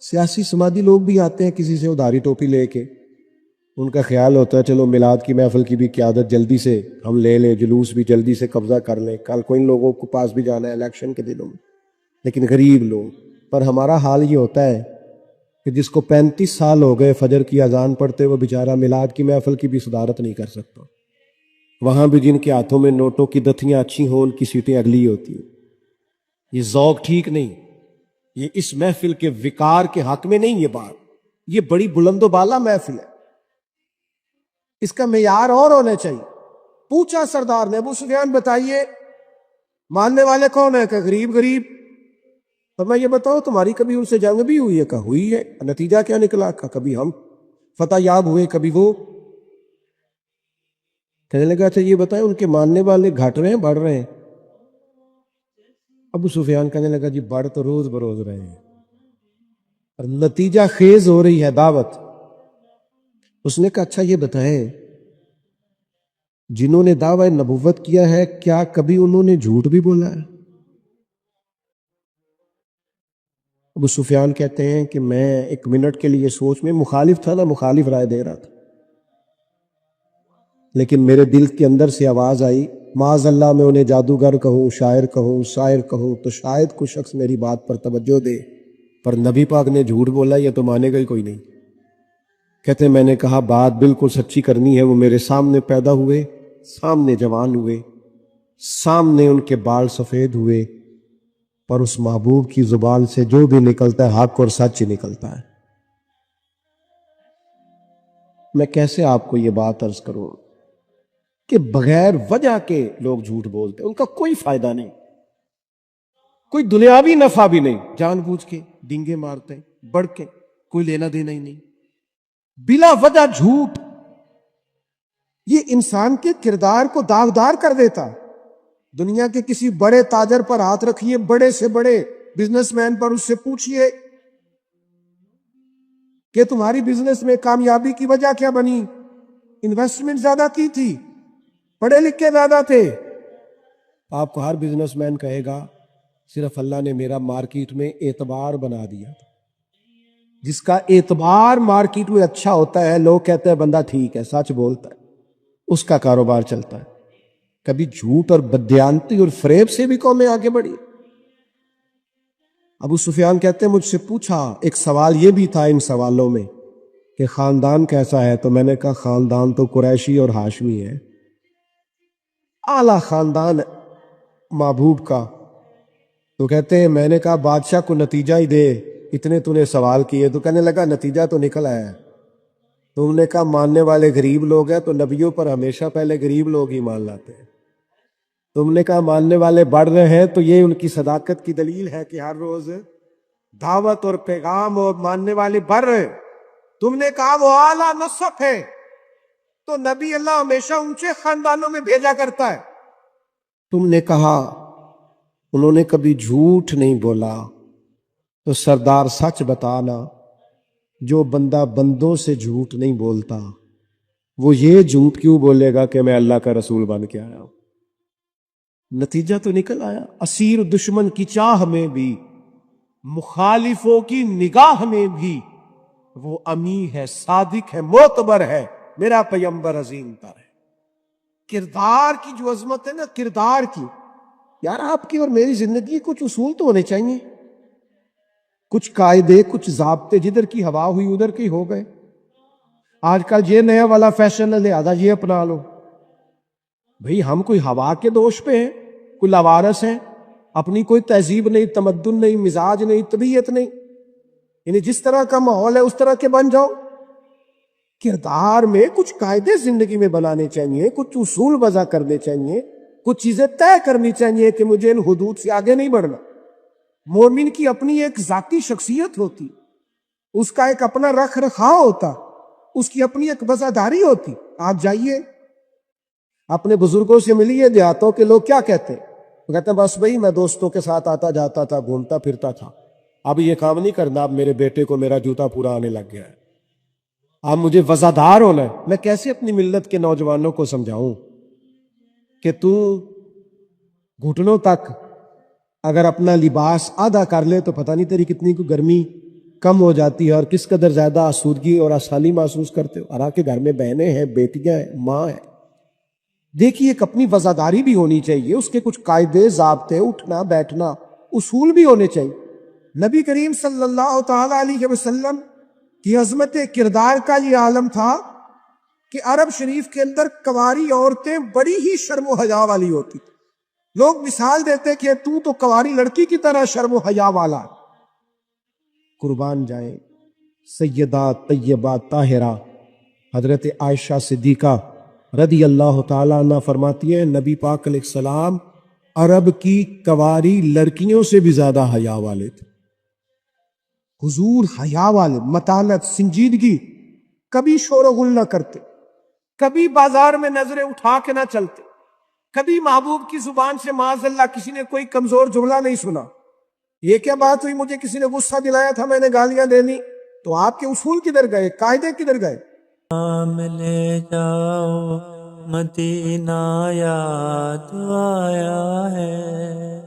Speaker 2: سیاسی سماجی لوگ بھی آتے ہیں کسی سے ادھاری ٹوپی لے کے. ان کا خیال ہوتا ہے چلو میلاد کی محفل کی بھی قیادت جلدی سے ہم لے لیں, جلوس بھی جلدی سے قبضہ کر لیں, کل کو ان لوگوں کو پاس بھی جانا ہے الیکشن کے دنوں میں. لیکن غریب لوگ. پر ہمارا حال یہ ہوتا ہے کہ جس کو 35 سال ہو گئے فجر کی اذان پڑھتے وہ بیچارہ میلاد کی محفل کی بھی صدارت نہیں کر سکتا. وہاں بھی جن کے ہاتھوں میں نوٹوں کی دتیاں اچھی ہوں ان کی سیٹیں اگلی ہوتی ہیں. یہ ذوق ٹھیک نہیں. یہ اس محفل کے وقار کے حق میں نہیں. یہ بات یہ بڑی بلند و بالا محفل ہے, اس کا معیار اور ہونا چاہیے. پوچھا سردار نے ابو سفیان بتائیے ماننے والے کون ہیں؟ کہ غریب. تو میں یہ بتاؤ تمہاری کبھی ان سے جنگ بھی ہوئی ہے؟ کہ ہوئی ہے. نتیجہ کیا نکلا؟ کہ کبھی ہم فتح یاب ہوئے کبھی وہ. کہنے لگا اچھا یہ بتائیں ان کے ماننے والے گھٹ رہے ہیں بڑھ رہے ہیں؟ ابو سفیان کہنے لگا جی بڑھ تو روز بروز رہے ہیں, اور نتیجہ خیز ہو رہی ہے دعوت. اس نے کہا اچھا یہ بتائیں جنہوں نے دعوی نبوت کیا ہے کیا کبھی انہوں نے جھوٹ بھی بولا ہے؟ ابو سفیان کہتے ہیں کہ میں 1 منٹ کے لیے سوچ میں مخالف تھا نا, مخالف رائے دے رہا تھا, لیکن میرے دل کے اندر سے آواز آئی معاذ اللہ میں انہیں جادوگر کہوں, شاعر کہوں, شاعر کہوں تو شاید کوئی شخص میری بات پر توجہ دے, پر نبی پاک نے جھوٹ بولا یہ تو مانے گا ہی کوئی نہیں. کہتے ہیں میں نے کہا بات بالکل سچی کرنی ہے. وہ میرے سامنے پیدا ہوئے, سامنے جوان ہوئے, سامنے ان کے بال سفید ہوئے, پر اس محبوب کی زبان سے جو بھی نکلتا ہے حق اور سچ ہی نکلتا ہے. میں کیسے آپ کو یہ بات عرض کروں کہ بغیر وجہ کے لوگ جھوٹ بولتے ہیں, ان کا کوئی فائدہ نہیں, کوئی دنیاوی نفع بھی نہیں, جان بوجھ کے ڈینگے مارتے ہیں, بڑھ کے کوئی لینا دینا ہی نہیں, بلا وجہ جھوٹ. یہ انسان کے کردار کو داغدار کر دیتا. دنیا کے کسی بڑے تاجر پر ہاتھ رکھیے, بڑے سے بڑے بزنس مین پر, اس سے پوچھئے کہ تمہاری بزنس میں کامیابی کی وجہ کیا بنی؟ انویسٹمنٹ زیادہ کی تھی, پڑھے لکھے زیادہ تھے, آپ کو ہر بزنس مین کہے گا صرف اللہ نے میرا مارکیٹ میں اعتبار بنا دیا تھا. جس کا اعتبار مارکیٹ میں اچھا ہوتا ہے، لوگ کہتے ہیں بندہ ٹھیک ہے، سچ بولتا ہے، اس کا کاروبار چلتا ہے. کبھی جھوٹ اور بددیانتی اور فریب سے بھی قومیں آگے بڑھی. ابو سفیان کہتے ہیں مجھ سے پوچھا، ایک سوال یہ بھی تھا ان سوالوں میں کہ خاندان کیسا ہے، تو میں نے کہا خاندان تو قریشی اور ہاشمی ہے، اعلیٰ خاندان محبوب کا. تو کہتے ہیں میں نے کہا بادشاہ کو نتیجہ ہی دے، اتنے تو نے سوال کیے. تو کہنے لگا نتیجہ تو نکل آیا ہے. تم نے کہا ماننے والے غریب لوگ ہیں، تو نبیوں پر ہمیشہ پہلے غریب لوگ ہی مان لاتے ہیں. تم نے کہا ماننے والے بڑھ رہے ہیں، تو یہ ان کی صداقت کی دلیل ہے کہ ہر روز دعوت اور پیغام اور ماننے والے بڑھ رہے. تم نے کہا وہ اعلیٰ نسب ہے، تو نبی اللہ ہمیشہ اونچے خاندانوں میں بھیجا کرتا ہے. تم نے کہا انہوں نے کبھی جھوٹ نہیں بولا، تو سردار سچ بتانا، جو بندہ بندوں سے جھوٹ نہیں بولتا وہ یہ جھوٹ کیوں بولے گا کہ میں اللہ کا رسول بن کے آیا ہوں. نتیجہ تو نکل آیا. اسیر دشمن کی چاہ میں بھی، مخالفوں کی نگاہ میں بھی وہ امی ہے، صادق ہے، معتبر ہے، میرا پیغمبر عظیم تر ہے. کردار کی جو عظمت ہے نا، کردار کی، یار آپ کی اور میری زندگی کچھ اصول تو ہونے چاہیے، کچھ قاعدے، کچھ ضابطے. جدھر کی ہوا ہوئی ادھر کی ہو گئے. آج کل یہ نیا والا فیشن ہے، لہذا یہ اپنا لو. بھئی ہم کوئی ہوا کے دوش پہ ہیں، کوئی لوارث ہیں، اپنی کوئی تہذیب نہیں، تمدن نہیں، مزاج نہیں، طبیعت نہیں. یعنی جس طرح کا ماحول ہے اس طرح کے بن جاؤ. کردار میں کچھ قاعدے زندگی میں بنانے چاہیے، کچھ اصول وضع کرنے چاہیے، کچھ چیزیں طے کرنی چاہیے کہ مجھے ان حدود سے آگے نہیں بڑھنا. مومن کی اپنی ایک ذاتی شخصیت ہوتی، اس کا ایک اپنا رکھ رکھاؤ ہوتا، اس کی اپنی ایک وفاداری ہوتی. آپ جائیے اپنے بزرگوں سے ملیے، دیہاتوں کے لوگ کیا کہتے ہیں؟ وہ کہتے ہیں بس بھائی میں دوستوں کے ساتھ آتا جاتا تھا، گھومتا پھرتا تھا، اب یہ کام نہیں کرنا، اب میرے بیٹے کو میرا جوتا پورا آنے لگ گیا ہے، اب مجھے وفادار ہونا ہے. میں کیسے اپنی ملت کے نوجوانوں کو سمجھاؤں کہ تو گھٹنوں تک اگر اپنا لباس آدھا کر لے تو پتہ نہیں تیری کتنی کو گرمی کم ہو جاتی ہے، اور کس قدر زیادہ آسودگی اور آسانی محسوس کرتے ہو. حالانکہ گھر میں بہنیں ہیں، بیٹیاں ہیں، ماں ہے. دیکھیے ایک اپنی وفاداری بھی ہونی چاہیے، اس کے کچھ قاعدے، ضابطے، اٹھنا بیٹھنا، اصول بھی ہونے چاہیے. نبی کریم صلی اللہ تعالی علیہ وسلم کی عظمت کردار کا یہ عالم تھا کہ عرب شریف کے اندر کنواری عورتیں بڑی ہی شرم و حیا والی ہوتی تھی. لوگ مثال دیتے کہ تو کنواری لڑکی کی طرح شرم و حیا والا. قربان جائیں سیدہ طیبہ طاہرہ حضرت عائشہ صدیقہ رضی اللہ تعالیٰ عنہ فرماتی ہیں نبی پاک علیہ السلام عرب کی کنواری لڑکیوں سے بھی زیادہ حیا والے تھے. حضور حیا والے، متانت، سنجیدگی، کبھی شور و غل نہ کرتے، کبھی بازار میں نظریں اٹھا کے نہ چلتے، کبھی محبوب کی زبان سے معاذ اللہ کسی نے کوئی کمزور جملہ نہیں سنا. یہ کیا بات ہوئی، مجھے کسی نے غصہ دلایا تھا میں نے گالیاں دینی؟ تو آپ کے اصول کدھر گئے، قاعدے کدھر گئے؟
Speaker 3: لے جاؤ مدینہ یاد آیا ہے،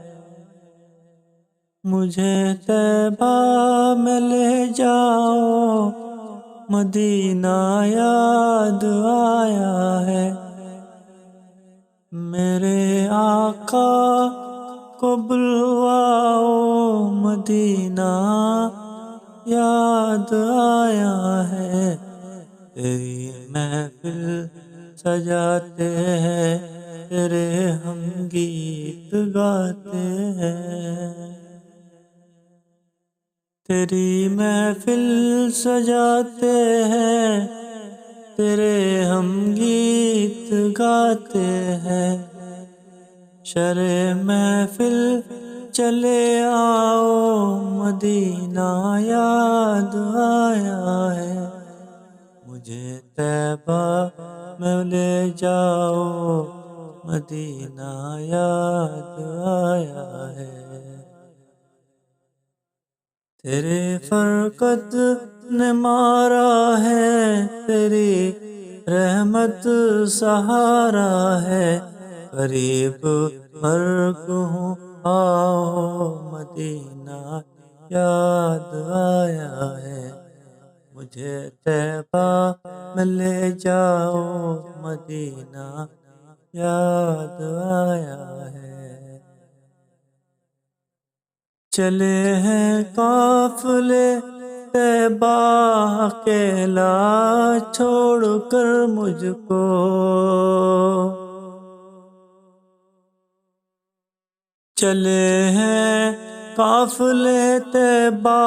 Speaker 3: مجھے طیبہ میں لے جاؤ مدینہ یاد آیا ہے، میرے آقا کو بلواؤ مدینہ یاد آیا ہے، تیری محفل سجاتے ہیں، تیرے ہم گیت گاتے ہیں، تیری محفل سجاتے ہیں، تیرے ہم گیت گاتے ہیں، شرع محفل چلے آؤ مدینہ یاد آیا ہے، مجھے طیبہ میں لے جاؤ مدینہ یاد آیا ہے، تیرے فرقت نے مارا ہے، تیری رحمت سہارا ہے، قریب مرگ ہوں آؤ مدینہ یاد آیا ہے، مجھے طیبہ میں لے جاؤ مدینہ یاد آیا ہے۔ چلے ہیں قافلے طیبہ اکیلا چھوڑ کر مجھ کو، چلے ہیں قافلے طیبہ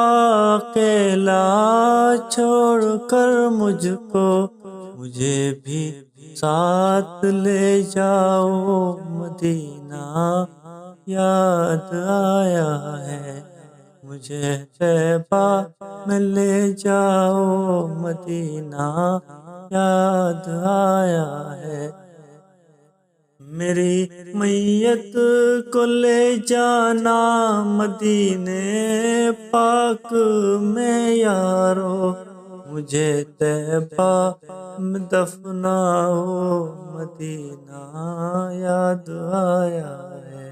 Speaker 3: اکیلا چھوڑ کر مجھ کو، مجھے بھی ساتھ لے جاؤ مدینہ یاد آیا ہے، مجھے طیبہ میں لے جاؤ مدینہ یاد آیا ہے۔ میری میت کو لے جانا مدینے پاک میں یارو، مجھے طیبہ میں دفناؤ مدینہ یاد آیا ہے۔